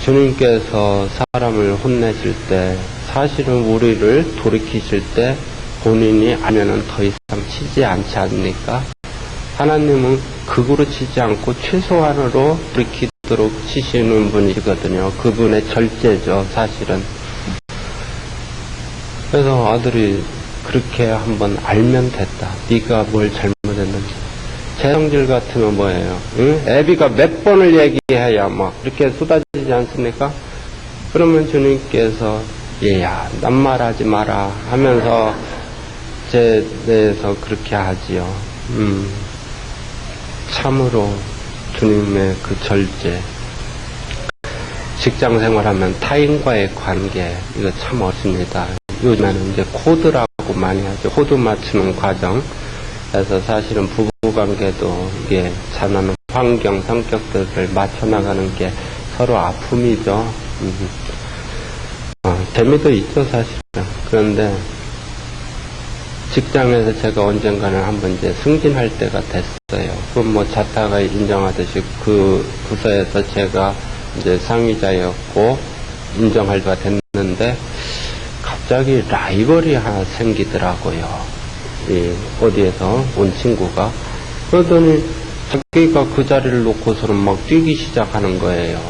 주님께서 사람을 혼내실 때, 사실은 우리를 돌이키실 때 본인이 알면은 더 이상 치지 않지 않습니까? 하나님은 극으로 치지 않고 최소한으로 돌이키도록 치시는 분이거든요. 그분의 절제죠, 사실은. 그래서 아들이 그렇게 한번 알면 됐다. 네가 뭘 잘못했는지. 제 성질 같으면 뭐예요? 응? 애비가 몇 번을 얘기해야 막 이렇게 쏟아지지 않습니까? 그러면 주님께서 얘야, 낱말하지 마라 하면서 제 내에서 그렇게 하지요. 참으로 주님의 그 절제. 직장 생활하면 타인과의 관계, 이거 참 어렵습니다. 요즘에는 이제 코드라고 많이 하죠. 코드 맞추는 과정. 그래서 사실은 부부관계도 이게 자라는 환경, 성격들을 맞춰나가는 게 서로 아픔이죠. 재미도 있죠, 사실은. 그런데 직장에서 제가 언젠가는 한번 이제 승진할 때가 됐어요. 그건 뭐 자타가 인정하듯이 그 부서에서 제가 이제 상위자였고 인정할 때가 됐는데, 갑자기 라이벌이 하나 생기더라고요. 어디에서 온 친구가. 그러더니 자기가 그 자리를 놓고서는 막 뛰기 시작하는 거예요.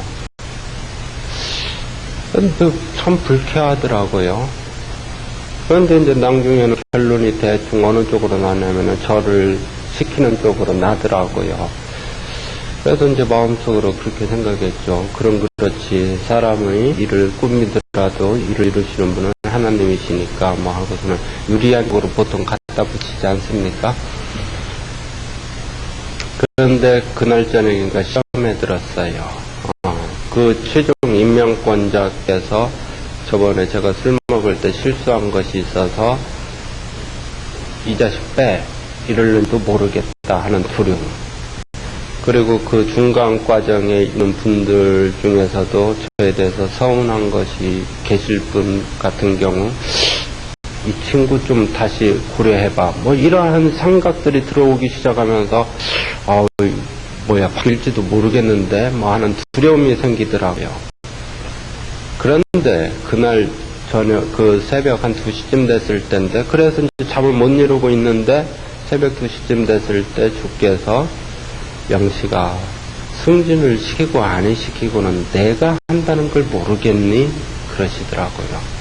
근데 참 불쾌하더라고요. 그런데 이제 나중에는 결론이 대충 어느 쪽으로 나냐면은 저를 시키는 쪽으로 나더라고요. 그래서 이제 마음속으로 그렇게 생각했죠. 그럼 그렇지. 사람의 일을 꾸미더라도 일을 이루시는 분은 하나님이시니까 뭐 하고서는 유리한 쪽으로 보통 갖다 붙이지 않습니까? 그런데 그날 저녁인가 시험에 들었어요. 그 최종 임명권자께서 저번에 제가 술 먹을 때 실수한 것이 있어서 이 자식 빼, 이럴는지도 모르겠다 하는 두려움. 그리고 그 중간 과정에 있는 분들 중에서도 저에 대해서 서운한 것이 계실 분 같은 경우, 이 친구 좀 다시 고려해봐, 뭐 이러한 생각들이 들어오기 시작하면서 뭐야 바뀔지도 모르겠는데 뭐 하는 두려움이 생기더라고요. 그런데 그날 저녁 그 새벽 한 2시쯤 됐을 때인데, 그래서 이제 잠을 못 이루고 있는데 새벽 2시쯤 됐을 때 주께서 영식아, 승진을 시키고 안 시키고는 내가 한다는 걸 모르겠니? 그러시더라고요.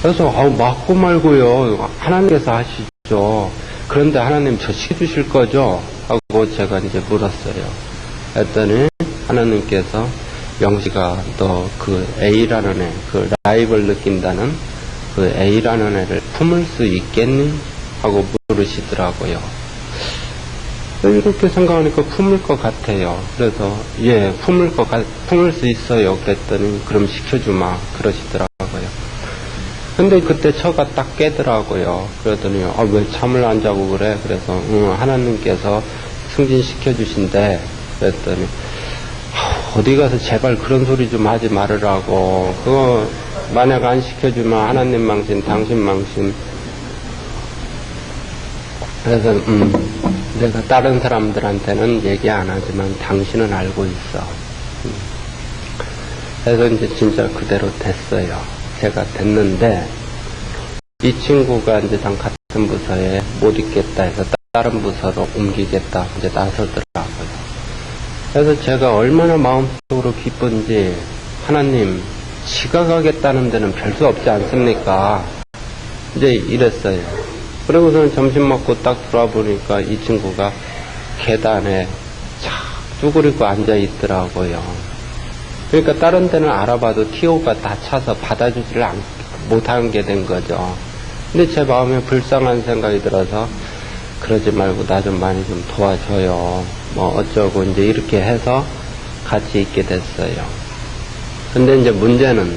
그래서 맞고 말고요, 하나님께서 하시죠. 그런데 하나님 저 시켜주실 거죠? 하고 제가 이제 물었어요. 했더니 하나님께서 영시가 너 그 A라는 애, 그 라입을 느낀다는 그 A라는 애를 품을 수 있겠니? 하고 물으시더라고요. 이렇게 생각하니까 품을 것 같아요. 그래서 예, 품을 수 있어요. 그랬더니 그럼 시켜주마 그러시더라고요. 근데 그때 처가 딱 깨더라고요. 그러더니 왜 잠을 안 자고 그래? 그래서 하나님께서 승진시켜 주신대. 그랬더니 어디 가서 제발 그런 소리 좀 하지 말으라고. 그거 만약 안 시켜주면 하나님 망신, 당신 망신. 그래서 내가 다른 사람들한테는 얘기 안 하지만 당신은 알고 있어. 그래서 이제 진짜 그대로 됐어요. 제가 됐는데 이 친구가 이제 당 같은 부서에 못 있겠다 해서 다른 부서로 옮기겠다 이제 나서더라고요. 그래서 제가 얼마나 마음속으로 기쁜지 하나님 지각하겠다는 데는 별 수 없지 않습니까? 이제 이랬어요. 그리고서는 점심 먹고 딱 돌아보니까 이 친구가 계단에 착 쭈그리고 앉아 있더라고요. 그러니까 다른 데는 알아봐도 TO가 다 차서 받아주지를 못한 게 된 거죠. 근데 제 마음에 불쌍한 생각이 들어서 그러지 말고 나 좀 많이 좀 도와줘요. 뭐 어쩌고 이제 이렇게 해서 같이 있게 됐어요. 근데 이제 문제는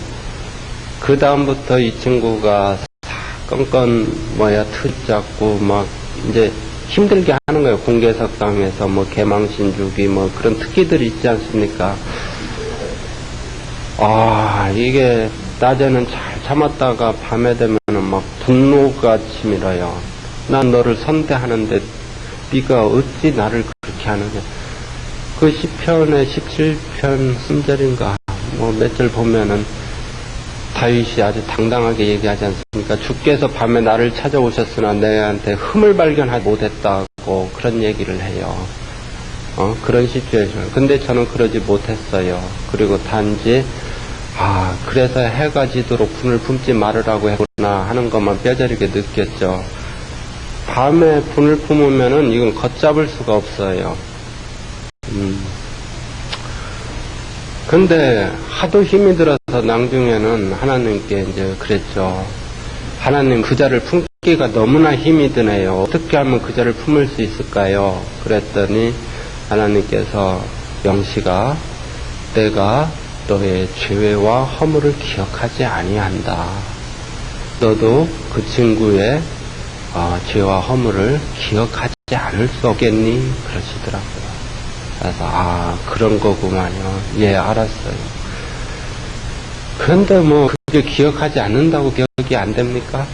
그 다음부터 이 친구가 껌껌 트 잡고 막 이제 힘들게 하는 거예요. 공개석상에서 뭐 개망신 주기 뭐 그런 특기들이 있지 않습니까? 이게 낮에는 잘 참았다가 밤에 되면은 막 분노가 치밀어요. 난 너를 선대하는데 네가 어찌 나를 그렇게 하느냐. 그 시편의 17편 3절인가 뭐 몇 절 보면은 다윗이 아주 당당하게 얘기하지 않습니까? 주께서 밤에 나를 찾아오셨으나 내한테 흠을 발견하지 못했다고 그런 얘기를 해요. 그런 시츄에이션. 근데 저는 그러지 못했어요. 그리고 단지 그래서 해가 지도록 분을 품지 말으라고 했구나 하는 것만 뼈저리게 느꼈죠. 밤에 분을 품으면은 이건 걷잡을 수가 없어요. 근데 하도 힘이 들어서 나중에는 하나님께 이제 그랬죠. 하나님 그 자를 품기가 너무나 힘이 드네요. 어떻게 하면 그 자를 품을 수 있을까요? 그랬더니 하나님께서 영시가 내가 너의 죄와 허물을 기억하지 아니한다. 너도 그 친구의 죄와 허물을 기억하지 않을 수 없겠니? 그러시더라고요. 그래서 그런 거구만요. 예, 알았어요. 그런데 뭐 그게 기억하지 않는다고 기억이 안 됩니까?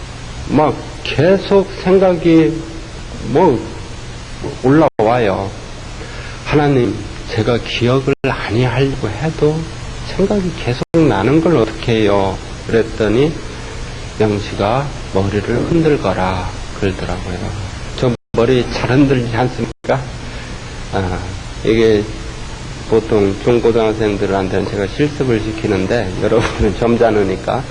막 계속 생각이 뭐 올라와요. 하나님, 제가 기억을 아니하려고 해도 생각이 계속 나는 걸 어떻게 해요? 그랬더니 영시가 머리를 흔들거라 그러더라고요. 저 머리 잘 흔들지 않습니까? 이게 보통 중고등학생들한테는 제가 실습을 시키는데 여러분은 점잖으니까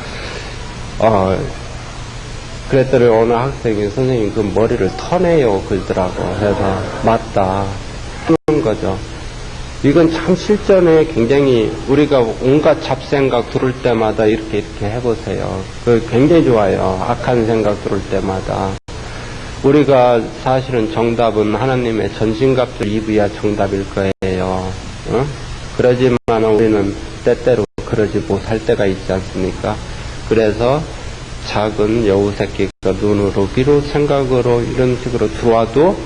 그랬더니 어느 학생이 선생님 그 머리를 터내요 그러더라고. 그래서 맞다 하는 거죠. 이건 참 실전에 굉장히 우리가 온갖 잡생각 들을 때마다 이렇게 해보세요. 그 굉장히 좋아요. 악한 생각 들을 때마다. 우리가 사실은 정답은 하나님의 전신갑주를 입어야 정답일 거예요. 그러지만 우리는 때때로 그러지 못할 때가 있지 않습니까? 그래서 작은 여우 새끼가 눈으로, 귀로, 생각으로 이런 식으로 들어와도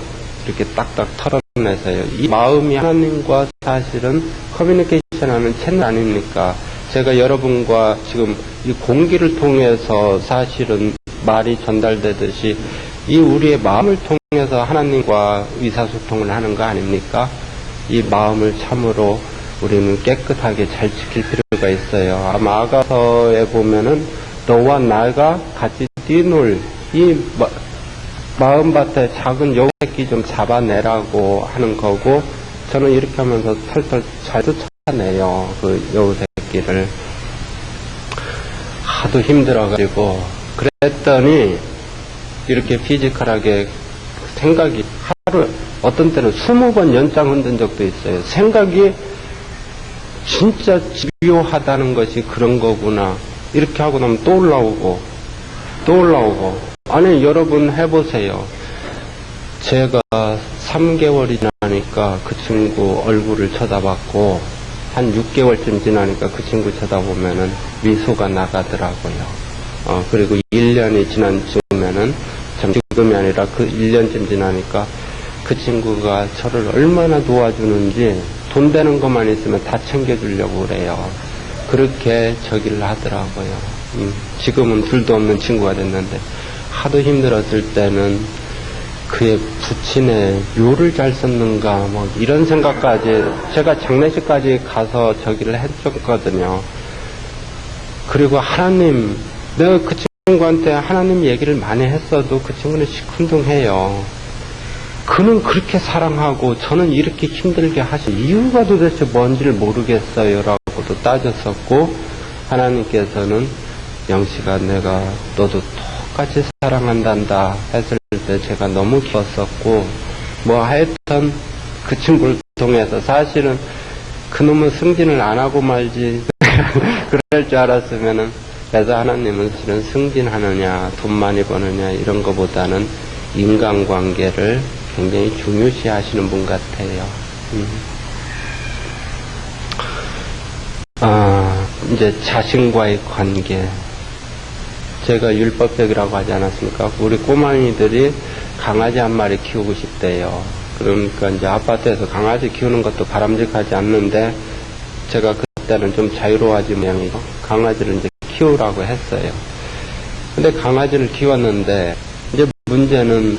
이렇게 딱딱 털어내서요. 이 마음이 하나님과 사실은 커뮤니케이션하는 채널 아닙니까? 제가 여러분과 지금 이 공기를 통해서 사실은 말이 전달되듯이 이 우리의 마음을 통해서 하나님과 의사소통을 하는 거 아닙니까? 이 마음을 참으로 우리는 깨끗하게 잘 지킬 필요가 있어요. 아마 아가서에 보면은 너와 나가 같이 뛰놀 이 마음밭에 작은 여우 새끼 좀 잡아내라고 하는 거고, 저는 이렇게 하면서 털털 잘 쫓아내요. 그 여우 새끼를. 하도 힘들어가지고 그랬더니 이렇게 피지컬하게 생각이 하루 어떤 때는 20번 연장 흔든 적도 있어요. 생각이 진짜 집요하다는 것이 그런 거구나. 이렇게 하고 나면 또 올라오고, 또 올라오고. 아니, 여러분 해보세요. 제가 3개월이 지나니까 그 친구 얼굴을 쳐다봤고, 한 6개월쯤 지나니까 그 친구 쳐다보면은 미소가 나가더라고요. 그리고 1년이 지난 즈음에는, 지금이 아니라 그 1년쯤 지나니까 그 친구가 저를 얼마나 도와주는지 돈 되는 것만 있으면 다 챙겨주려고 그래요. 그렇게 저기를 하더라고요. 지금은 둘도 없는 친구가 됐는데, 하도 힘들었을 때는 그의 부친의 묘를 잘 썼는가, 뭐, 이런 생각까지, 제가 장례식까지 가서 저기를 했었거든요. 그리고 하나님, 내가 그 친구한테 하나님 얘기를 많이 했어도 그 친구는 시큰둥해요. 그는 그렇게 사랑하고 저는 이렇게 힘들게 하신 이유가 도대체 뭔지를 모르겠어요. 라고도 따졌었고, 하나님께서는 영씨가 내가 너도 똑같이 사랑한단다 했을 때 제가 너무 기뻤었고, 뭐 하여튼 그 친구를 통해서 사실은 그놈은 승진을 안 하고 말지 그럴 줄 알았으면은, 그래서 하나님은 실은 승진하느냐 돈 많이 버느냐 이런 거보다는 인간관계를 굉장히 중요시 하시는 분 같아요. 이제 자신과의 관계. 제가 율법적이라고 하지 않았습니까? 우리 꼬마이들이 강아지 한 마리 키우고 싶대요. 그러니까 이제 아파트에서 강아지 키우는 것도 바람직하지 않는데, 제가 그때는 좀 자유로워하지 모양이죠. 강아지를 이제 키우라고 했어요. 근데 강아지를 키웠는데, 이제 문제는,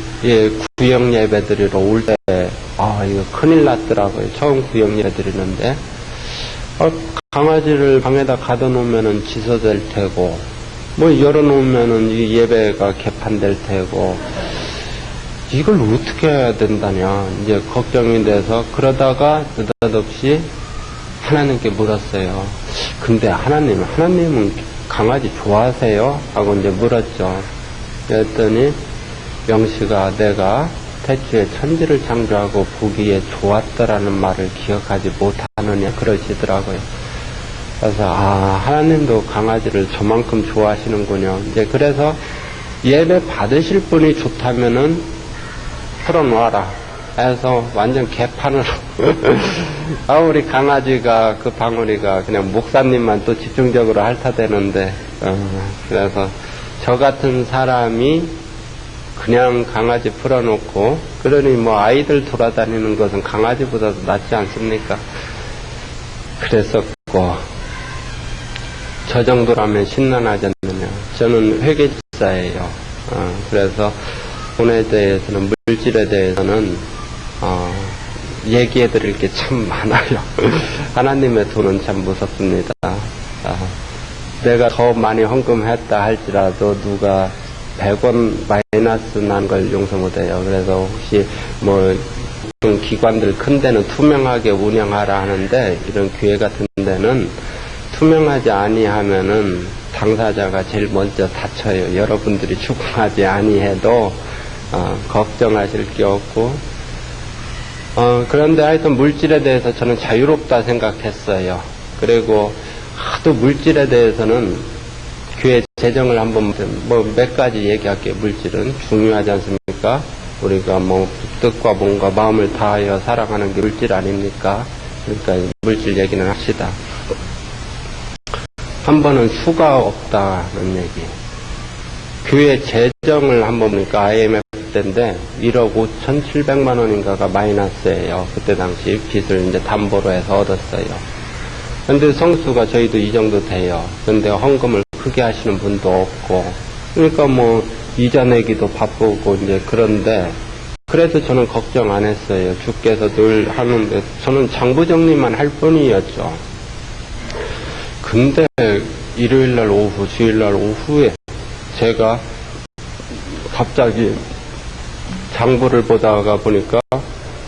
구역 예배 드리러 올 때, 이거 큰일 났더라고요. 처음 구역 예배 드리는데, 강아지를 방에다 가둬놓으면은 지서될 테고, 뭐 열어놓으면은 이 예배가 개판될 테고, 이걸 어떻게 해야 된다냐, 이제 걱정이 돼서, 그러다가 느닷없이 하나님께 물었어요. 근데 하나님은 강아지 좋아하세요? 하고 이제 물었죠. 그랬더니 명씨가 내가 태초에 천지를 창조하고 보기에 좋았더라는 말을 기억하지 못하느냐 그러시더라고요. 그래서 하나님도 강아지를 저만큼 좋아하시는군요. 이제 그래서 예배 받으실 분이 좋다면은 풀어놓아라 해서 완전 개판을 우리 강아지가 그 방울이가 그냥 목사님만 또 집중적으로 핥아대는데, 그래서 저 같은 사람이 그냥 강아지 풀어놓고, 그러니 뭐 아이들 돌아다니는 것은 강아지보다도 낫지 않습니까? 그랬었고, 저 정도라면 신난하지 않느냐. 저는 회계집사예요. 그래서 돈에 대해서는, 물질에 대해서는 얘기해 드릴 게 참 많아요. 하나님의 돈은 참 무섭습니다. 내가 더 많이 헌금했다 할지라도 누가 100원 마이너스 난 걸 용서 못해요. 그래서 혹시 뭐 기관들 큰 데는 투명하게 운영하라 하는데, 이런 교회 같은 데는 투명하지 아니하면은 당사자가 제일 먼저 다쳐요. 여러분들이 추궁하지 아니해도 걱정하실 게 없고, 그런데 하여튼 물질에 대해서 저는 자유롭다 생각했어요. 그리고 하도 물질에 대해서는 교회 재정을 한번 몇 가지 얘기할게요. 물질은 중요하지 않습니까? 우리가 뭐 뜻과 몸과 마음을 다하여 사랑하는 게 물질 아닙니까? 그러니까 물질 얘기는 합시다. 한 번은 수가 없다는 얘기. 교회 재정을 한번 보니까 IMF 때인데 1억 5,700만 원인가가 마이너스예요. 그때 당시 빚을 이제 담보로 해서 얻었어요. 근데 성수가 저희도 이 정도 돼요. 근데 헌금을 크게 하시는 분도 없고, 그러니까 뭐 이자 내기도 바쁘고 이제 그런데, 그래도 저는 걱정 안 했어요. 주께서 늘 하는데 저는 장부 정리만 할 뿐이었죠. 근데 일요일날 오후, 주일날 오후에 제가 갑자기 장부를 보다가 보니까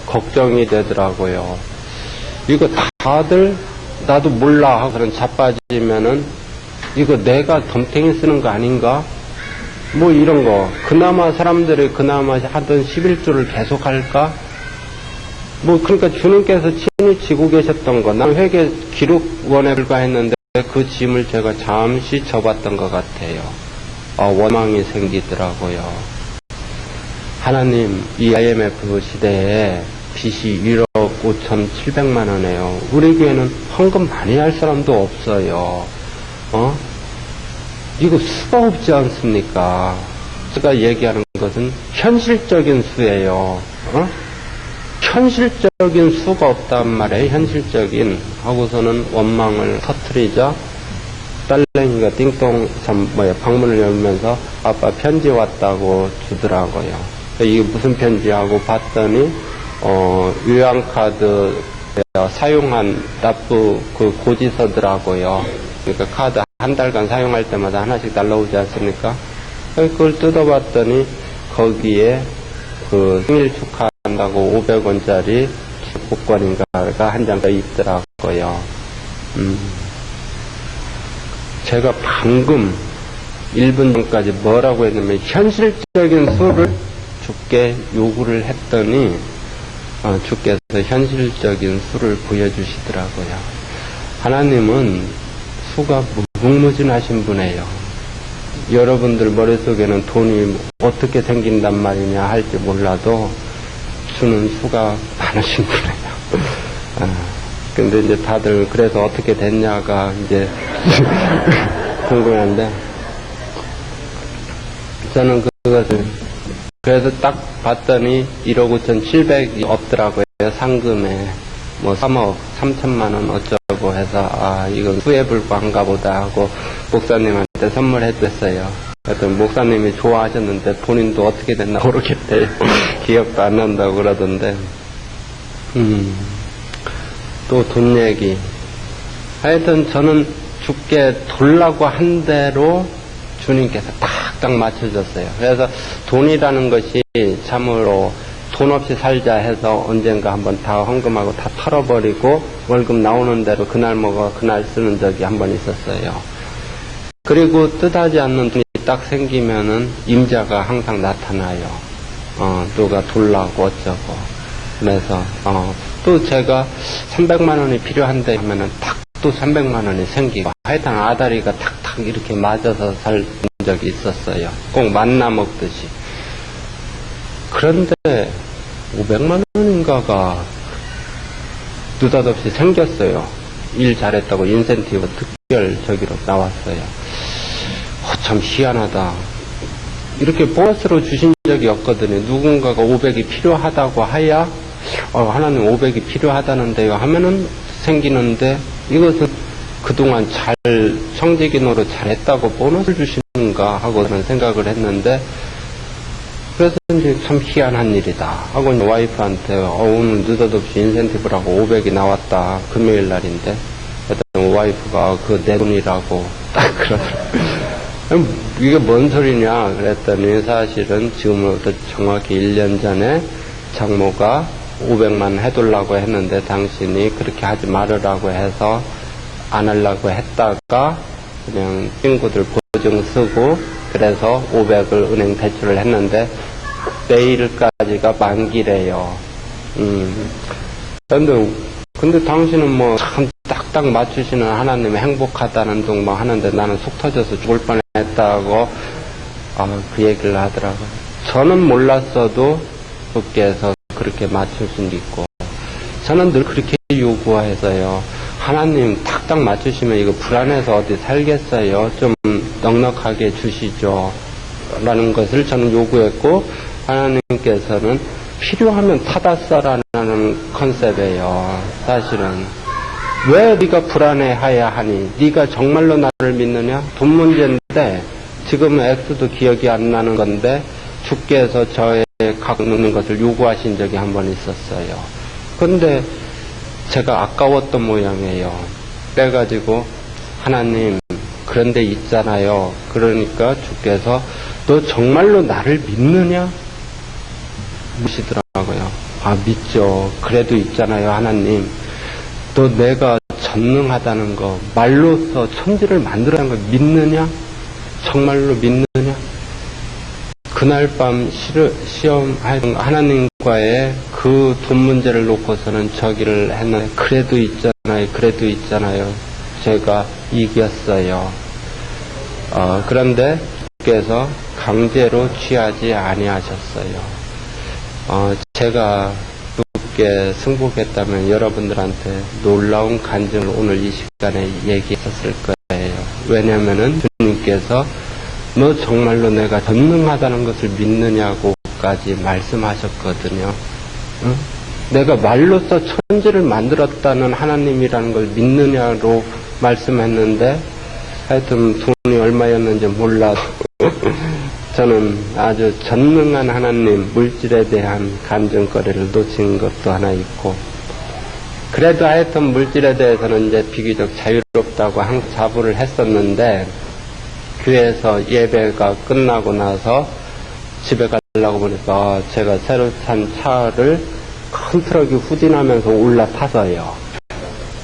걱정이 되더라고요. 이거 다들 나도 몰라 하고는 자빠지면은 이거 내가 덤탱이 쓰는 거 아닌가? 뭐 이런 거. 그나마 사람들이 그나마 하던 11조를 계속 할까? 그러니까 주님께서 친히 지고 계셨던 거, 난 회개 기록원에 불과했는데 그 짐을 제가 잠시 져봤던 것 같아요. 원망이 생기더라고요. 하나님, 이 IMF 시대에 빚이 1억 5,700만 원이에요. 우리 교회는 헌금 많이 할 사람도 없어요. 이거 수가 없지 않습니까? 제가 얘기하는 것은 현실적인 수예요. 현실적인 수가 없단 말이에요. 현실적인. 하고서는 원망을 터뜨리자 딸내미가 띵동 방문을 열면서 아빠 편지 왔다고 주더라고요. 이게 무슨 편지하고 봤더니 요양카드 사용한 납부 그 고지서더라고요. 그러니까 카드 한 달간 사용할 때마다 하나씩 날라오지 않습니까? 그걸 뜯어봤더니 거기에 그 생일 축하한다고 500원짜리 복권인가가 한 장 더 있더라고요. 제가 방금 1분 전까지 뭐라고 했냐면 현실적인 수를 주께 요구를 했더니 주께서 현실적인 수를 보여주시더라고요. 하나님은 수가 무궁무진하신 분이에요. 여러분들 머릿속에는 돈이 어떻게 생긴단 말이냐 할지 몰라도 주는 수가 많으신 분이에요. 근데 이제 다들 그래서 어떻게 됐냐가 이제 궁금한데 저는 그것을 그래서 딱 봤더니 1억 5,700이 없더라고요. 상금에 3억 3천만 원 어쩌고 해서 이건 수에 불과한가 보다 하고 목사님한테 선물해줬어요. 그랬더니 목사님이 좋아하셨는데 본인도 어떻게 됐나 모르겠대요. 기억도 안 난다고 그러던데 또 돈 얘기. 하여튼 저는 주께 돌라고 한 대로 주님께서 딱딱 맞춰줬어요. 그래서 돈이라는 것이 참으로 돈 없이 살자 해서 언젠가 한번 다 헌금하고 다 털어버리고 월급 나오는 대로 그날 먹어 그날 쓰는 적이 한번 있었어요. 그리고 뜻하지 않는 돈이 딱 생기면은 임자가 항상 나타나요. 누가 돌라고 어쩌고. 그래서 또 제가 300만 원이 필요한데 하면은 탁 또 300만 원이 생기고 하여튼 아다리가 탁탁 이렇게 맞아서 살 적이 있었어요. 꼭 만나 먹듯이. 그런데 500만 원인가가 느닷없이 생겼어요. 일 잘했다고 인센티브 특별 저기로 나왔어요. 참 희한하다. 이렇게 보너스로 주신 적이 없거든요. 누군가가 500이 필요하다고 하야 하나님 500이 필요하다는데요 하면은 생기는데 이것은 그동안 잘 청지기노로 잘했다고 보너스를 주시는가 하고 저는 생각을 했는데 그래서 이제 참 희한한 일이다 하고 와이프한테 오늘 느닷없이 인센티브라고 500이 나왔다. 금요일 날인데 그랬더니 와이프가 그 내 돈이라고 딱 그러더라고요. 이게 뭔 소리냐 그랬더니 사실은 지금부터 정확히 1년 전에 장모가 500만 해둘라고 했는데 당신이 그렇게 하지 말으라고 해서 안 하려고 했다가 그냥 친구들 보증 쓰고 그래서 500을 은행 대출을 했는데 내일까지가 만기래요. 근데 당신은 참 딱딱 맞추시는 하나님이 행복하다는 둥 하는데 나는 속 터져서 죽을 뻔했다고 그 얘기를 하더라고요. 저는 몰랐어도 주께서 그렇게 맞추신 게 있고 저는 늘 그렇게 요구해서요. 하나님 딱딱 맞추시면 이거 불안해서 어디 살겠어요. 좀 넉넉하게 주시죠. 라는 것을 저는 요구했고 하나님께서는 필요하면 타다 써라는 컨셉이에요. 사실은 왜 네가 불안해해야 하니? 네가 정말로 나를 믿느냐? 돈 문제인데 지금은 액수도 기억이 안 나는 건데 주께서 저의 갚는 것을 요구하신 적이 한 번 있었어요. 근데 제가 아까웠던 모양이에요. 그래가지고 하나님 그런데 있잖아요. 그러니까 주께서 너 정말로 나를 믿느냐? 묻시더라고요. 믿죠. 그래도 있잖아요. 하나님 너 내가 전능하다는 거 말로써 천지를 만들어낸 걸 믿느냐? 정말로 믿느냐? 그날 밤 시험 하나님 하나님과의 그 돈 문제를 놓고서는 저기를 했는데, 그래도 있잖아요. 제가 이겼어요. 그런데 주께서 강제로 취하지 아니하셨어요. 제가 주께 승복했다면 여러분들한테 놀라운 간증을 오늘 이 시간에 얘기했었을 거예요. 왜냐면은 주님께서 너 정말로 내가 전능하다는 것을 믿느냐고까지 말씀하셨거든요. 응? 내가 말로써 천지를 만들었다는 하나님이라는 걸 믿느냐로 말씀했는데, 하여튼 돈이 얼마였는지 몰라도 저는 아주 전능한 하나님, 물질에 대한 간증거리를 놓친 것도 하나 있고, 그래도 하여튼 물질에 대해서는 이제 비교적 자유롭다고 항상 자부를 했었는데, 교회에서 예배가 끝나고 나서 집에 가려고 보니까 제가 새로 산 차를 큰 트럭이 후진하면서 올라타서요.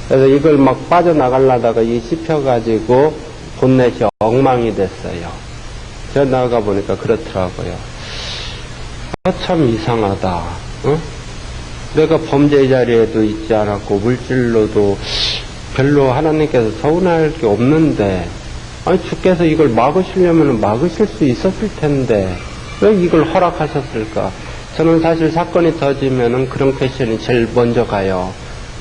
그래서 이걸 막 빠져나가려다가 이 씹혀가지고 본넷이 엉망이 됐어요. 제가 나가 보니까 그렇더라고요. 참 이상하다. 어? 내가 범죄의 자리에도 있지 않았고 물질로도 별로 하나님께서 서운할 게 없는데, 아니 주께서 이걸 막으시려면 막으실 수 있었을 텐데 왜 이걸 허락하셨을까? 저는 사실 사건이 터지면은 그런 퀘션이 제일 먼저 가요.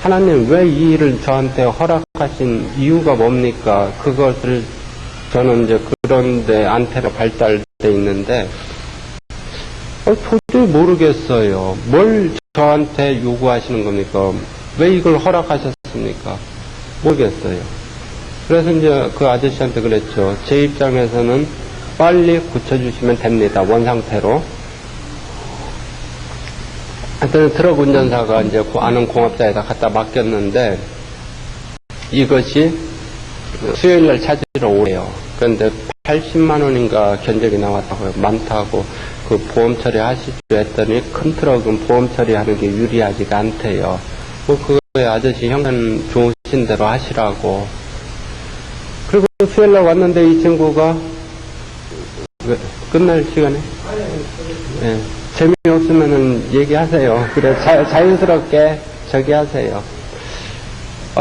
하나님 왜 이 일을 저한테 허락하신 이유가 뭡니까? 그것을 저는 이제 그런데 안테나 발달돼 있는데 도저히 모르겠어요. 뭘 저한테 요구하시는 겁니까? 왜 이걸 허락하셨습니까? 모르겠어요. 그래서 이제 그 아저씨한테 그랬죠. 제 입장에서는 빨리 고쳐주시면 됩니다. 원상태로. 하여튼 트럭 운전사가 이제 아는 공업자에다 갖다 맡겼는데, 이것이 수요일날 찾으러 오래요. 그런데 80만 원인가 견적이 나왔다고요. 많다고. 그 보험 처리하시죠 했더니 큰 트럭은 보험 처리하는 게 유리하지가 않대요. 뭐 그거에 아저씨 형편 좋으신 대로 하시라고. 그리고 수요일날 왔는데 이 친구가 끝날 시간에 네, 재미없으면은 얘기하세요. 그래 자연스럽게 저기 하세요.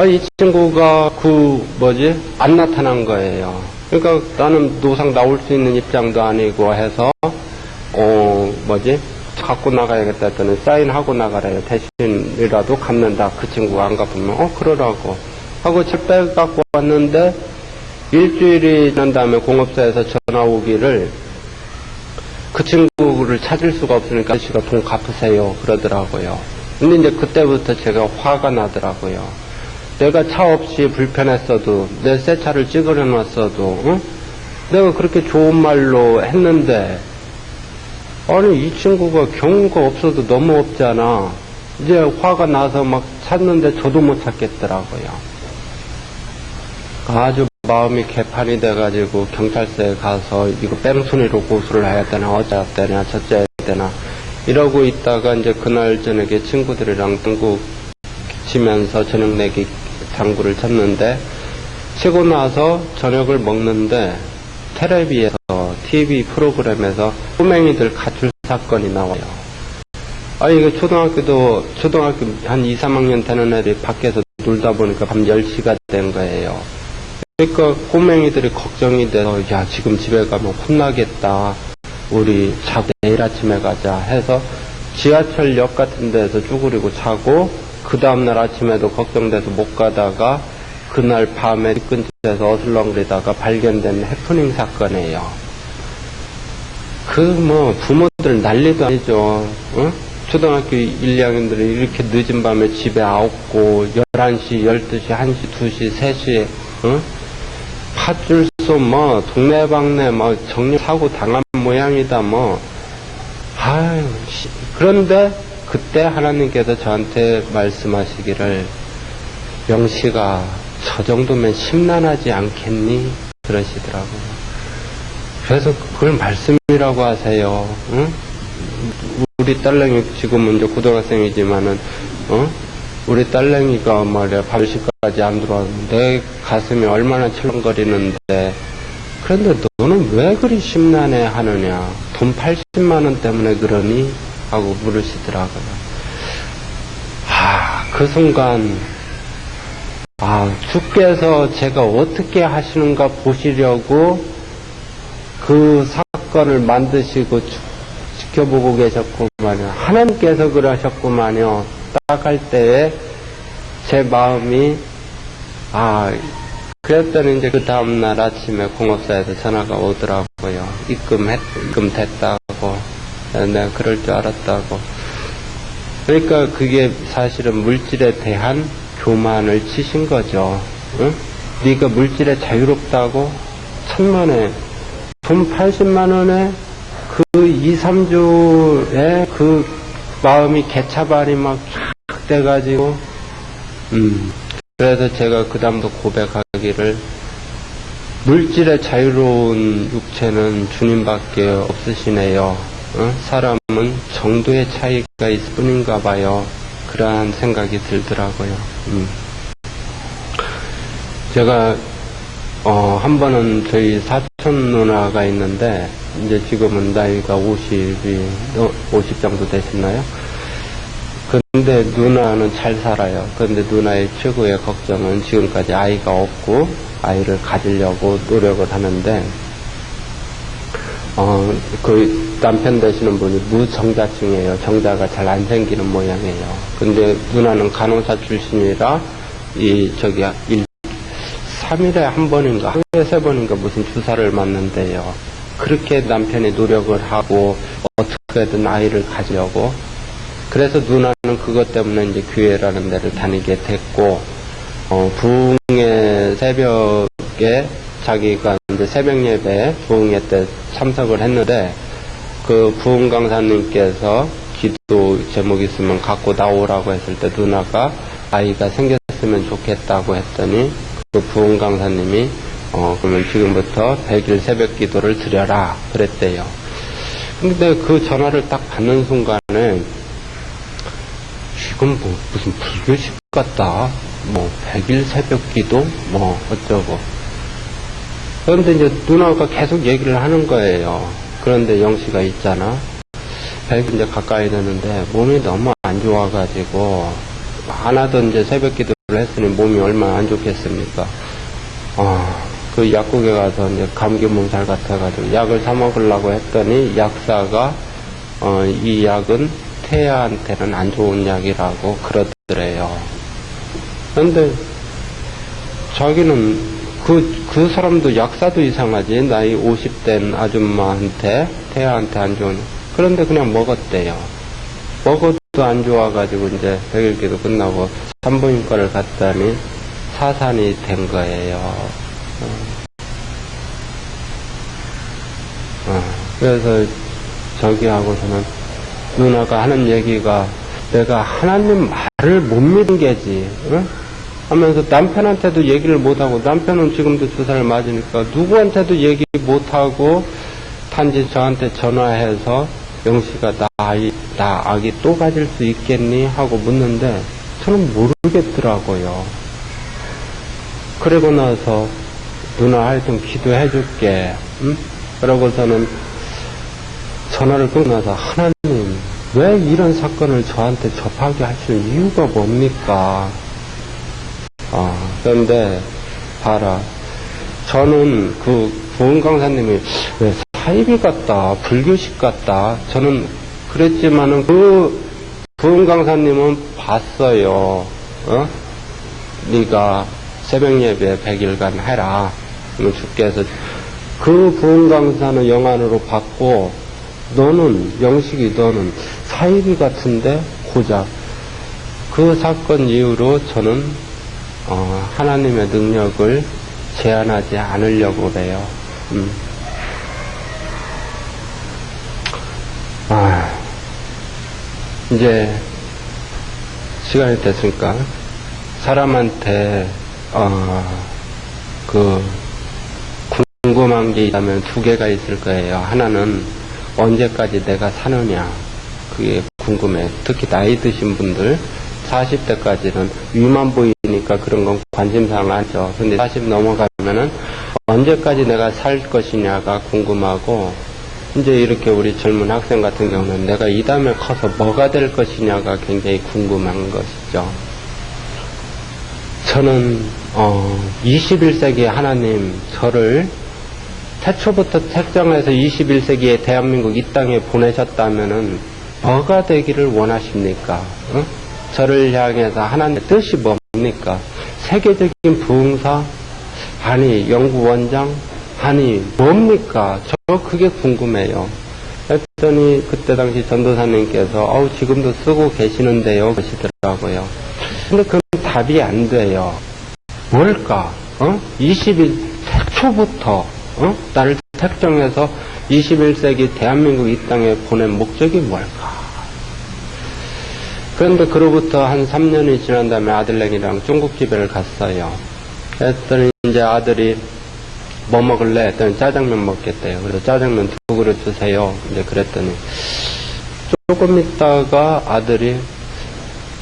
이 친구가 안 나타난 거예요. 그러니까 나는 노상 나올 수 있는 입장도 아니고 해서 갖고 나가야겠다 했더니 사인하고 나가래요. 대신이라도 갚는다. 그 친구가 안 갚으면 그러라고 하고 책 갖고 왔는데, 일주일이 지난 다음에 공업사에서 전화 오기를 그 친구를 찾을 수가 없으니까 아저씨가 돈 갚으세요 그러더라고요. 근데 이제 그때부터 제가 화가 나더라고요. 내가 차 없이 불편했어도, 내 새 차를 찌그려 놨어도, 응? 내가 그렇게 좋은 말로 했는데, 아니 이 친구가 경우가 없어도 너무 없잖아. 이제 화가 나서 막 찾는데 저도 못 찾겠더라고요. 아주 마음이 개판이 돼가지고 경찰서에 가서 이거 뺑소니로 고소를 해야 되나 어째야 되나 저째야 되나 이러고 있다가 이제 그날 저녁에 친구들이랑 뜬구 치면서 저녁 내기 장구를 쳤는데, 치고 나서 저녁을 먹는데 텔레비에서 TV 프로그램에서 꼬맹이들 가출 사건이 나와요. 이거 초등학교 한 2, 3학년 되는 애들이 밖에서 놀다 보니까 밤 10시가 된 거예요. 그러니까 꼬맹이들이 걱정이 돼서 야 지금 집에 가면 혼나겠다. 우리 자고 내일 아침에 가자 해서 지하철역 같은 데서 쭈그리고 자고, 그 다음날 아침에도 걱정돼서 못 가다가 그날 밤에 근처에서 어슬렁거리다가 발견된 해프닝 사건이에요. 부모들 난리도 아니죠. 응? 초등학교 1, 2학년들이 이렇게 늦은 밤에 집에 아웃고 11시, 12시, 1시, 2시, 3시에 응? 파출소 동네방네 정리 사고 당한 모양이다 그런데 그때 하나님께서 저한테 말씀하시기를 영식아 저 정도면 심란하지 않겠니? 그러시더라고요. 그래서 그걸 말씀이라고 하세요. 응? 우리 딸내미 지금은 이제 고등학생이지만은 우리 딸내미가 말이야 밤시까지 안 들어왔는데 내 가슴이 얼마나 철렁거리는데, 그런데 너는 왜 그리 심란해 하느냐? 돈 80만 원 때문에 그러니? 하고 물으시더라고요. 그 순간, 주께서 제가 어떻게 하시는가 보시려고 그 사건을 만드시고 지켜보고 계셨구만요. 하나님께서 그러셨구만요. 딱 할 때에 제 마음이, 그랬더니 이제 그 다음날 아침에 공업사에서 전화가 오더라고요. 입금됐다고. 내가 그럴 줄 알았다고. 그러니까 그게 사실은 물질에 대한 교만을 치신 거죠. 응? 네가 물질에 자유롭다고? 천만에 돈 80만 원에 그 2, 3주에 그 마음이 개차반이 막 쫙 돼가지고 그래서 제가 그 다음도 고백하기를 물질의 자유로운 육체는 주님밖에 없으시네요. 사람은 정도의 차이가 있을 뿐인가 봐요. 그러한 생각이 들더라고요. 제가 한 번은 저희 사촌 누나가 있는데 이제 지금은 나이가 50 정도 되셨나요? 근데 누나는 잘 살아요. 근데 누나의 최고의 걱정은 지금까지 아이가 없고 아이를 가지려고 노력을 하는데 그 남편 되시는 분이 무정자증이에요. 정자가 잘 안 생기는 모양이에요. 근데 누나는 간호사 출신이라 3일에 한 번인가 하루에 3번인가 무슨 주사를 맞는데요. 그렇게 남편이 노력을 하고 어떻게든 아이를 가지려고. 그래서 누나는 그것 때문에 이제 교회라는 데를 다니게 됐고, 부흥의 새벽에 자기가 이제 새벽 예배 부흥회 때 참석을 했는데, 그 부흥 강사님께서 기도 제목 있으면 갖고 나오라고 했을 때 누나가 아이가 생겼으면 좋겠다고 했더니 그 부흥 강사님이 그러면 지금부터 100일 새벽 기도를 드려라 그랬대요. 근데 그 전화를 딱 받는 순간에 지금 무슨 불교식 같다. 100일 새벽 기도? 어쩌고. 그런데 이제 누나가 계속 얘기를 하는 거예요. 그런데 영씨가 있잖아. 100일 이제 가까이 되는데 몸이 너무 안 좋아가지고 안 하던 이제 새벽 기도를 했으니 몸이 얼마나 안 좋겠습니까? 그 약국에 가서 이제 감기 몸살 같아가지고 약을 사 먹으려고 했더니 약사가 이 약은 태아한테는 안 좋은 약이라고 그러더래요. 근데 자기는 그 사람도 약사도 이상하지. 나이 50된 아줌마한테 태아한테 안 좋은. 그런데 그냥 먹었대요. 먹어도 안 좋아가지고 이제 100일기도 끝나고 산부인과를 갔더니 사산이 된 거예요. 그래서 저기하고서는 누나가 하는 얘기가 내가 하나님 말을 못 믿은 게지. 하면서 남편한테도 얘기를 못하고, 남편은 지금도 주사를 맞으니까 누구한테도 얘기 못하고 단지 저한테 전화해서 영씨가 나 아기 또 가질 수 있겠니? 하고 묻는데 저는 모르겠더라고요. 그러고 나서 누나 하여튼 기도해 줄게. 그러고서는 전화를 끊고 나서 하나님 왜 이런 사건을 저한테 접하게 하실 이유가 뭡니까? 그런데 봐라, 저는 그 부흥 강사님이 왜 사이비 같다, 불교식 같다, 저는 그랬지만은 그 부흥 강사님은 봤어요. 네가 새벽 예배 100일간 해라. 그러면 주께서 그 부흥 강사는 영안으로 받고 너는 영식이 너는 사이비 같은데 고작 그 사건 이후로 저는 하나님의 능력을 제한하지 않으려고 그래요. 이제 시간이 됐으니까 사람한테 궁금한 게 있다면 두 개가 있을 거예요. 하나는 언제까지 내가 사느냐, 그게 궁금해. 특히 나이 드신 분들 40대까지는 위만 보이니까 그런 건 관심사항 아니죠. 근데 40 넘어가면은 언제까지 내가 살 것이냐가 궁금하고, 이제 이렇게 우리 젊은 학생 같은 경우는 내가 이 다음에 커서 뭐가 될 것이냐가 굉장히 궁금한 것이죠. 저는 21세기에 하나님 저를 태초부터 택정해서 21세기에 대한민국 이 땅에 보내셨다면은 뭐가 되기를 원하십니까? 저를 향해서 하나님의 뜻이 뭡니까? 세계적인 부흥사? 아니 연구원장? 아니 뭡니까? 저 그게 궁금해요. 했더니 그때 당시 전도사님께서 지금도 쓰고 계시는데요 그러시더라고요. 근데 그건 답이 안 돼요. 뭘까? 21초부터 나를 택정해서 21세기 대한민국 이 땅에 보낸 목적이 뭘까? 그런데 그로부터 한 3년이 지난 다음에 아들내기랑 중국집에를 갔어요. 했더니 이제 아들이 뭐 먹을래? 했더니 짜장면 먹겠대요. 그래서 짜장면 2그릇 주세요. 이제 그랬더니 조금 있다가 아들이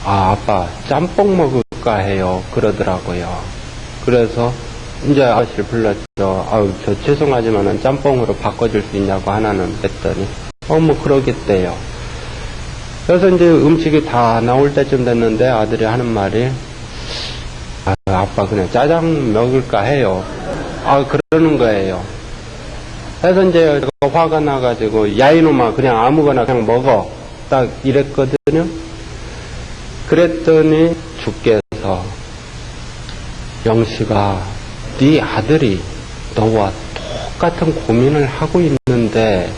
아빠 짬뽕 먹을까 해요. 그러더라고요. 그래서 이제 아저씨를 불렀죠. 저 죄송하지만은 짬뽕으로 바꿔줄 수 있냐고 하나는 했더니 뭐 그러겠대요. 그래서 이제 음식이 다 나올 때쯤 됐는데 아들이 하는 말이 아빠 그냥 짜장 먹을까 해요. 그러는 거예요. 그래서 이제 화가 나가지고 야 이놈아 그냥 아무거나 그냥 먹어 딱 이랬거든요. 그랬더니 주께서 영식아 네 아들이 너와 똑같은 고민을 하고 있는데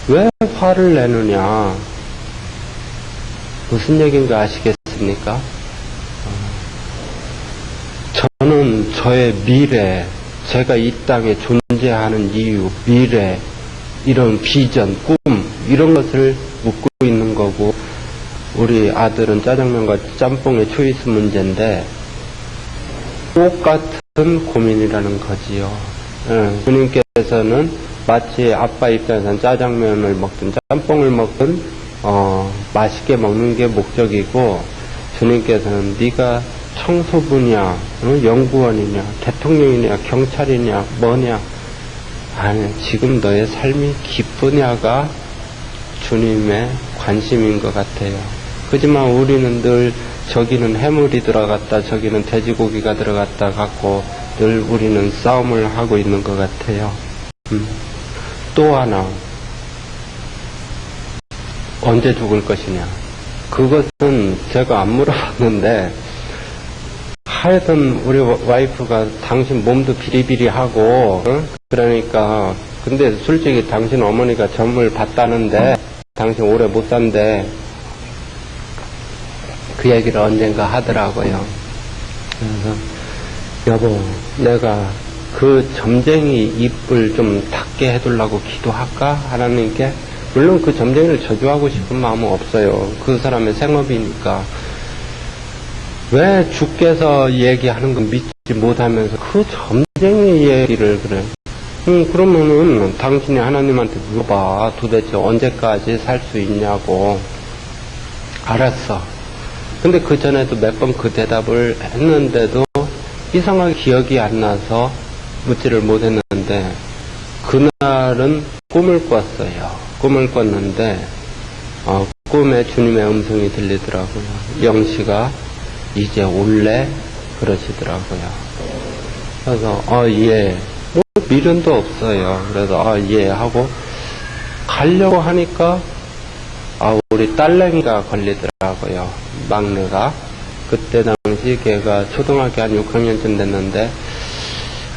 왜 화를 내느냐. 무슨 얘기인가 아시겠습니까? 저는 저의 미래, 제가 이 땅에 존재하는 이유, 미래, 이런 비전, 꿈 이런 것을 묻고 있는 거고 우리 아들은 짜장면과 짬뽕의 초이스 문제인데 똑같은 고민이라는 거지요. 주님께서는 마치 아빠 입장에서는 짜장면을 먹든 짬뽕을 먹든 맛있게 먹는 게 목적이고 주님께서는 네가 청소부냐, 연구원이냐, 대통령이냐, 경찰이냐, 뭐냐 아니 지금 너의 삶이 기쁘냐가 주님의 관심인 것 같아요. 그지만 우리는 늘 저기는 해물이 들어갔다 저기는 돼지고기가 들어갔다 갖고 늘 우리는 싸움을 하고 있는 것 같아요. 또 하나 언제 죽을 것이냐 그것은 제가 안 물어봤는데 하여튼 우리 와이프가 당신 몸도 비리비리하고 그러니까 근데 솔직히 당신 어머니가 점을 봤다는데 당신 오래 못 산대 그 얘기를 언젠가 하더라고요. 그래서 여보 내가 그 점쟁이 입을 좀 닫게 해두려고 기도할까? 하나님께 물론 그 점쟁이를 저주하고 싶은 마음은 없어요. 그 사람의 생업이니까 왜 주께서 얘기하는 건 믿지 못하면서 그 점쟁이 얘기를 그래. 그러면은 당신이 하나님한테 물어봐. 도대체 언제까지 살 수 있냐고. 알았어. 근데 그 전에도 몇 번 그 대답을 했는데도 이상하게 기억이 안 나서 묻지를 못했는데 그날은 꿈을 꿨어요. 꿈을 꿨는데 꿈에 주님의 음성이 들리더라고요. 영씨가 이제 올래? 그러시더라고요. 그래서 예. 뭐 미련도 없어요. 그래서 예 하고 가려고 하니까 우리 딸내미가 걸리더라고요. 막내가. 그때 당시 걔가 초등학교 한 6학년쯤 됐는데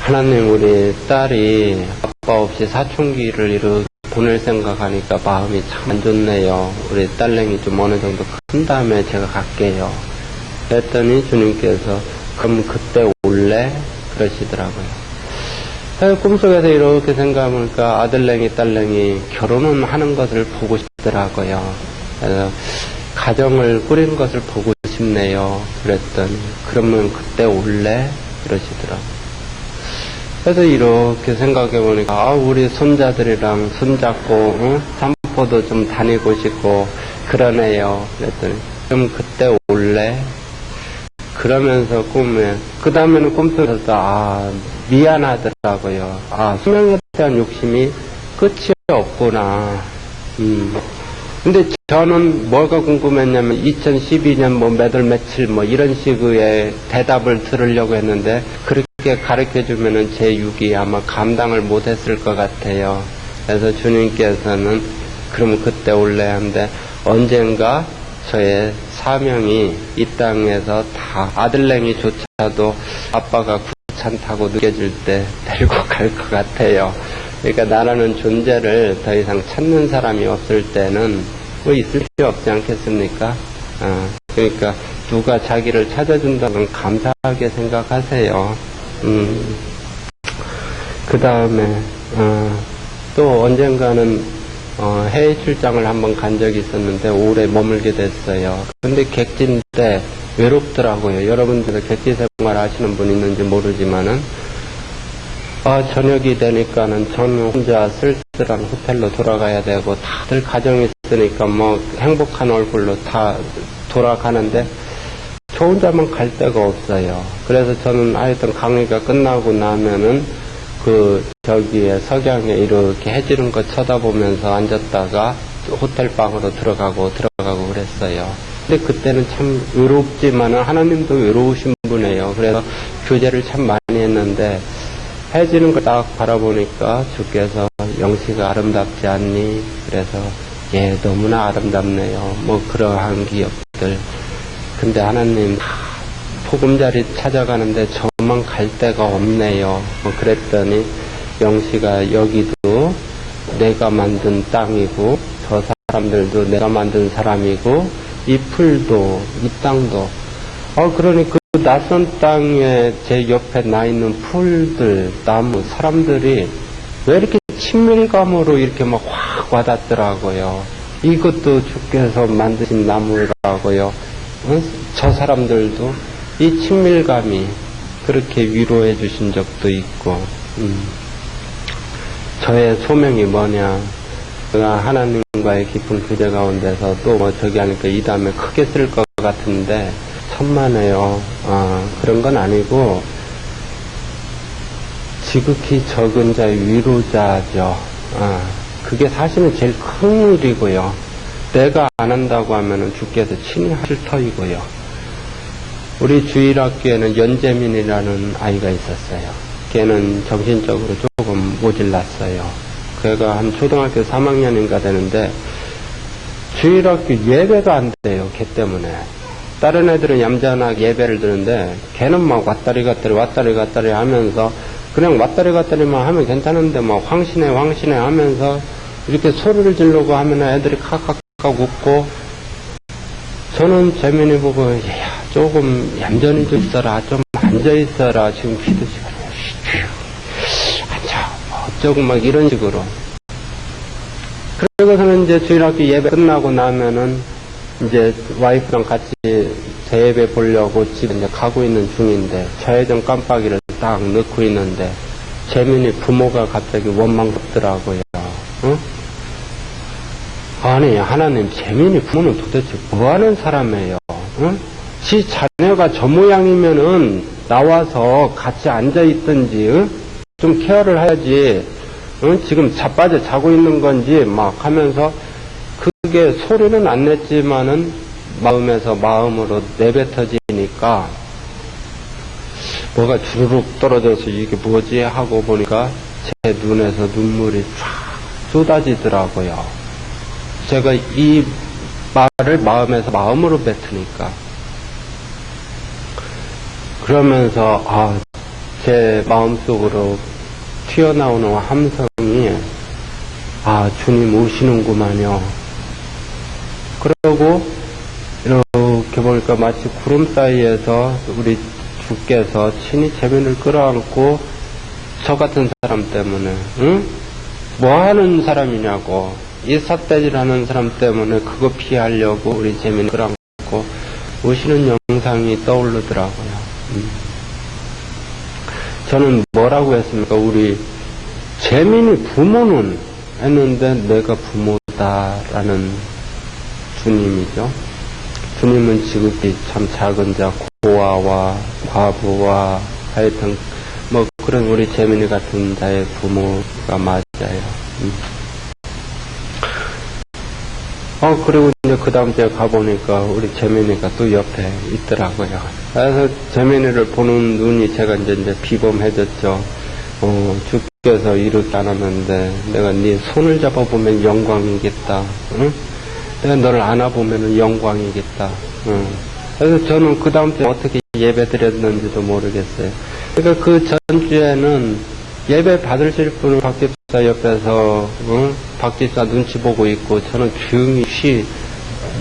하나님 우리 딸이 아빠 없이 사춘기를 이렇게 보낼 생각하니까 마음이 참 안 좋네요. 우리 딸내미 좀 어느 정도 큰 다음에 제가 갈게요. 그랬더니 주님께서 그럼 그때 올래? 그러시더라고요. 꿈속에서 이렇게 생각하니까 아들내미 딸내미 결혼은 하는 것을 보고 싶더라고요. 그래서 가정을 꾸린 것을 보고 싶네요. 그랬더니 그러면 그때 올래? 그러시더라고요. 그래서 이렇게 생각해보니까 우리 손자들이랑 손잡고 산보도 좀 다니고 싶고 그러네요. 그랬더니 그럼 그때 올래? 그러면서 꿈에 그 다음에는 꿈속에서 미안하더라고요. 수명에 대한 욕심이 끝이 없구나. 근데 저는 뭐가 궁금했냐면 2012년 뭐 몇 월 며칠 뭐 이런 식의 대답을 들으려고 했는데 그렇게 가르쳐 주면은 제 육이 아마 감당을 못했을 것 같아요. 그래서 주님께서는 그럼 그때 올래 하는데 언젠가 저의 사명이 이 땅에서 다 아들내미조차도 아빠가 구찬타고 느껴질 때 데리고 갈 것 같아요. 그러니까 나라는 존재를 더 이상 찾는 사람이 없을 때는 뭐 있을 필요 없지 않겠습니까? 그러니까 누가 자기를 찾아준다면 감사하게 생각하세요. 그 다음에 또 언젠가는 해외 출장을 한번 간 적이 있었는데 오래 머물게 됐어요. 근데 객진 때 외롭더라고요. 여러분들 객지 생활 하시는 분 있는지 모르지만은 저녁이 되니까는 저는 혼자 쓸쓸한 호텔로 돌아가야 되고 다들 가정이 있으니까 뭐 행복한 얼굴로 다 돌아가는데 저 혼자만 갈 데가 없어요. 그래서 저는 하여튼 강의가 끝나고 나면은 저기에 석양에 이렇게 해지는 거 쳐다보면서 앉았다가 호텔 방으로 들어가고 그랬어요. 근데 그때는 참 외롭지만은 하나님도 외로우신 분이에요. 그래서 교제를 참 많이 했는데 해지는 걸 딱 바라보니까 주께서 영시가 아름답지 않니? 그래서 예, 너무나 아름답네요. 뭐 그러한 기억들. 근데 하나님 보금자리 찾아가는데 저만 갈 데가 없네요. 뭐 그랬더니 영시가 여기도 내가 만든 땅이고 저 사람들도 내가 만든 사람이고 이 풀도 이 땅도 그러니 그 낯선 땅에 제 옆에 나 있는 풀들, 나무, 사람들이 왜 이렇게 친밀감으로 이렇게 막 확 와닿더라고요. 이것도 주께서 만드신 나무라고요. 저 사람들도 이 친밀감이 그렇게 위로해 주신 적도 있고, 저의 소명이 뭐냐. 제가 하나님과의 깊은 교제 가운데서 또 뭐 저기 하니까 이 다음에 크게 쓸 것 같은데, 천만에요. 그런 건 아니고, 지극히 적은 자의 위로자죠. 그게 사실은 제일 큰 일이고요. 내가 안 한다고 하면은 주께서 친히 하실 터이고요. 우리 주일학교에는 연재민이라는 아이가 있었어요. 걔는 정신적으로 조금 모질랐어요. 걔가 한 초등학교 3학년인가 되는데, 주일학교 예배가 안 돼요. 걔 때문에. 다른 애들은 얌전하게 예배를 드는데 걔는 막 왔다리 갔다리 하면서 그냥 왔다리 갔다리만 하면 괜찮은데 막 황신해 하면서 이렇게 소리를 지르고 하면 애들이 칵칵 웃고 저는 재민이 보고 야 조금 얌전히 좀 있어라 좀 앉아있어라 지금 기도 시간이야 앉아 어쩌고 막 이런 식으로 그러고서는 이제 주일학교 예배 끝나고 나면은 이제 와이프랑 같이 대예배 보려고 집에 이제 가고 있는 중인데 좌회전 깜빡이를 딱 넣고 있는데 재민이 부모가 갑자기 원망받더라고요. 아니 하나님 재민이 부모는 도대체 뭐하는 사람이에요? 지 자녀가 저 모양이면은 나와서 같이 앉아있든지 좀 케어를 해야지 지금 자빠져 자고 있는 건지 막 하면서 그게 소리는 안 냈지만은 마음에서 마음으로 내뱉어지니까 뭐가 주르륵 떨어져서 이게 뭐지 하고 보니까 제 눈에서 눈물이 쫙 쏟아지더라고요. 제가 이 말을 마음에서 마음으로 뱉으니까 그러면서 제 마음속으로 튀어나오는 함성이 주님 오시는구만요. 그러고 이렇게 보니까 마치 구름 사이에서 우리 주께서 친히 재민을 끌어안고 저 같은 사람 때문에 뭐 하는 사람이냐고 이 삿대질하는 사람 때문에 그거 피하려고 우리 재민을 끌어안고 오시는 영상이 떠오르더라고요. 저는 뭐라고 했습니까? 우리 재민이 부모는 했는데 내가 부모다라는 주님이죠. 주님은 지극히 참 작은 자, 고아와 과부와 하여튼 뭐 그런 우리 재민이 같은 자의 부모가 맞아요. 그리고 이제 그 다음 주에 가보니까 우리 재민이가 또 옆에 있더라고요. 그래서 재민이를 보는 눈이 제가 이제 비범해졌죠. 주께서 이렇게 안 하는데 내가 네 손을 잡아보면 영광이겠다. 응? 내가 너를 안아보면 영광이겠다. 응. 그래서 저는 그 다음 주에 어떻게 예배 드렸는지도 모르겠어요. 그러니까 그 전주에는 예배 받으실 분을 박 집사 옆에서 박 집사 눈치 보고 있고 저는 조용히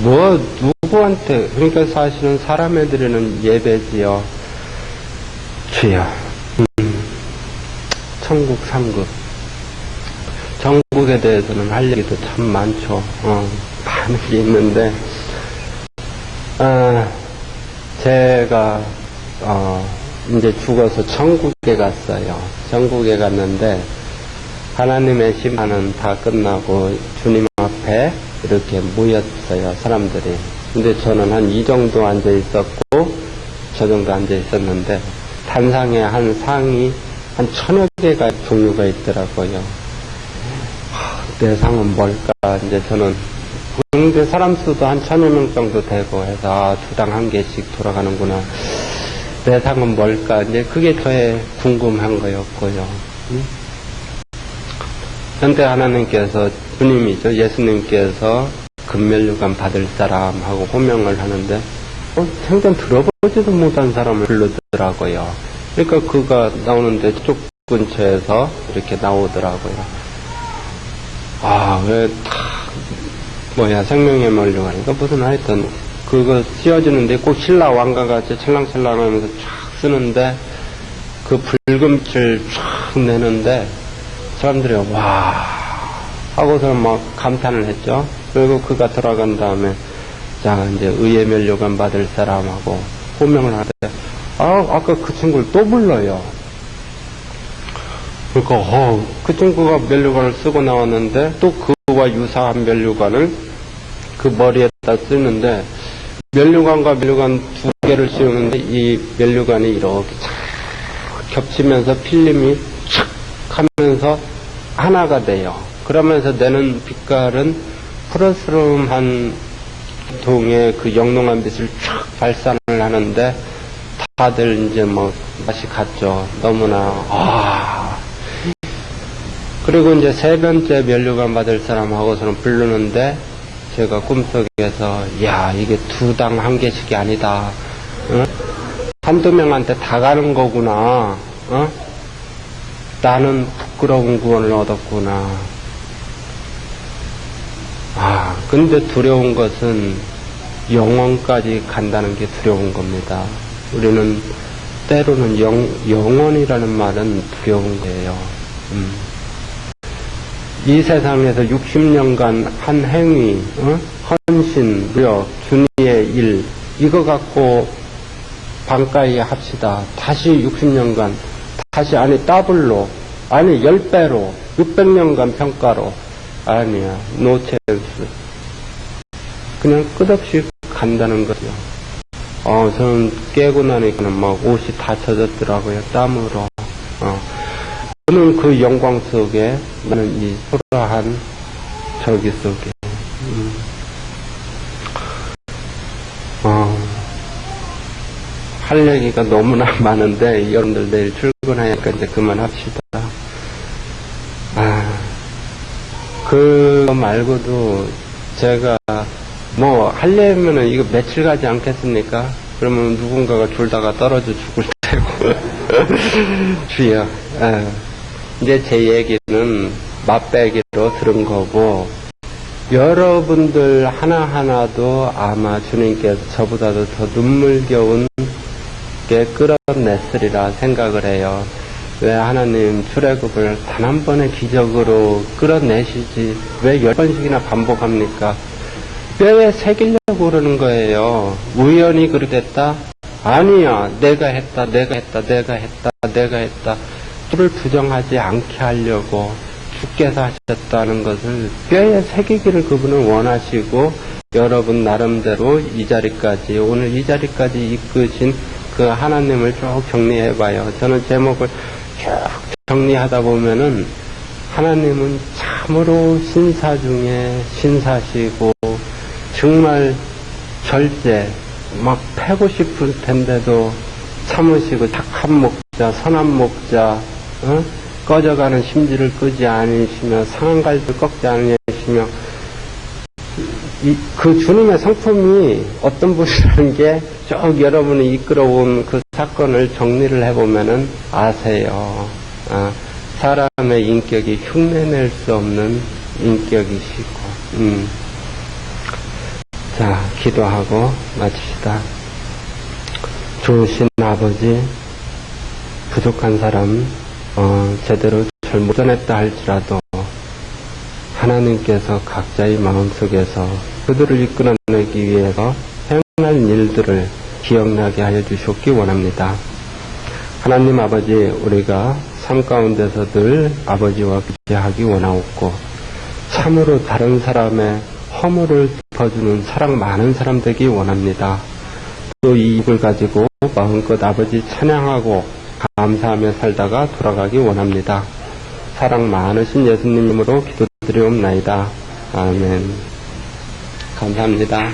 누구한테 그러니까 사실은 사람에 드리는 예배지요. 주여 천국 3급 전국에 대해서는 할 얘기도 참 많죠. 많은 게 있는데 제가 이제 죽어서 천국에 갔어요. 천국에 갔는데 하나님의 심판은 다 끝나고 주님 앞에 이렇게 모였어요, 사람들이. 근데 저는 한 이 정도 앉아 있었고 저 정도 앉아 있었는데 단상에 한 상이 한 1000여 개가 종류가 있더라고요. 내 상은 뭘까? 이제 저는 근데 사람 수도 한 1000여 명 정도 되고 해서 주당 한 개씩 돌아가는구나. 내 상은 뭘까? 이제 그게 저의 궁금한 거였고요. 현대 하나님께서 주님이죠. 예수님께서 금면류관 받을 사람하고 호명을 하는데 생전 들어보지도 못한 사람을 부르더라고요. 그러니까 그가 나오는데 쪽 근처에서 이렇게 나오더라고요. 왜 생명의 면류관인가 무슨 하여튼 그거 씌워주는데 꼭 신라 왕과 같이 찰랑찰랑 하면서 쫙 쓰는데 그 붉은 빛을 쫙 내는데 사람들이 와 하고서 막 감탄을 했죠. 그리고 그가 들어간 다음에 자 이제 의의 면류관 받을 사람하고 호명을 하되 아까 그 친구를 또 불러요. 그러니까 그 친구가 면류관을 쓰고 나왔는데 또 그와 유사한 면류관을 그 머리에다 쓰는데 면류관과 면류관 두 개를 씌우는데 이 면류관이 이렇게 착 겹치면서 필름이 착 하면서 하나가 돼요. 그러면서 내는 빛깔은 푸르스름한 동의 그 영롱한 빛을 쫙 발산을 하는데 다들 이제 맛이 갔죠. 너무나 그리고 이제 세 번째 면류관 받을 사람하고서는 부르는데 제가 꿈속에서 이게 두당 한 개씩이 아니다. 한두 명한테 다 가는 거구나. 나는 부끄러운 구원을 얻었구나. 근데 두려운 것은 영원까지 간다는 게 두려운 겁니다. 우리는 때로는 영원이라는 말은 두려운 거예요. 이 세상에서 60년간 한 행위, 헌신, 노력, 준의의 일, 이거 갖고 반가이 합시다. 다시 60년간, 다시 더블로, 10배로, 600년간 평가로, 아니야, 노 찬스. 그냥 끝없이 간다는 거죠. 저는 깨고 나니까는 옷이 다 젖었더라고요, 땀으로. 저는 그 영광 속에, 나는 이 소라한 저기 속에, 할 얘기가 너무나 많은데, 여러분들 내일 출근하니까 이제 그만합시다. 그거 말고도 제가 하려면은 이거 며칠 가지 않겠습니까? 그러면 누군가가 졸다가 떨어져 죽을 테고. 주여. 이제 제 얘기는 맛배기로 들은 거고, 여러분들 하나하나도 아마 주님께서 저보다도 더 눈물겨운 게 끌어냈으리라 생각을 해요. 왜 하나님 출애굽을 단 한 번의 기적으로 끌어내시지 왜 10번씩이나 반복합니까? 뼈에 새기려고 그러는 거예요. 우연히 그렇게 됐다? 아니야. 내가 했다. 주를 부정하지 않게 하려고 주께서 하셨다는 것을 뼈에 새기기를 그분은 원하시고 여러분 나름대로 오늘 이 자리까지 이끄신 그 하나님을 쭉 정리해봐요. 저는 제목을 쭉 정리하다 보면은 하나님은 참으로 신사 중에 신사시고 정말 절제, 막 패고 싶을 텐데도 참으시고 착한 목자, 선한 목자, 꺼져가는 심지를 끄지 않으시며 상한 갈비를 꺾지 않으시며 그 주님의 성품이 어떤 분이라는 게 쭉 여러분이 이끌어온 그 사건을 정리를 해보면은 아세요. 사람의 인격이 흉내낼 수 없는 인격이시고, 자, 기도하고 마칩시다. 좋으신 아버지, 부족한 사람, 제대로 잘 못 전했다 할지라도, 하나님께서 각자의 마음속에서 그들을 이끌어내기 위해서 행할 일들을 기억나게 하여 주셨기 원합니다. 하나님 아버지, 우리가 삶 가운데서 늘 아버지와 교제하기 원하옵고 참으로 다른 사람의 허물을 덮어주는 사랑 많은 사람 되기 원합니다. 또 이 입을 가지고 마음껏 아버지 찬양하고 감사하며 살다가 돌아가기 원합니다. 사랑 많으신 예수님으로 기도드리옵나이다. 아멘. 감사합니다.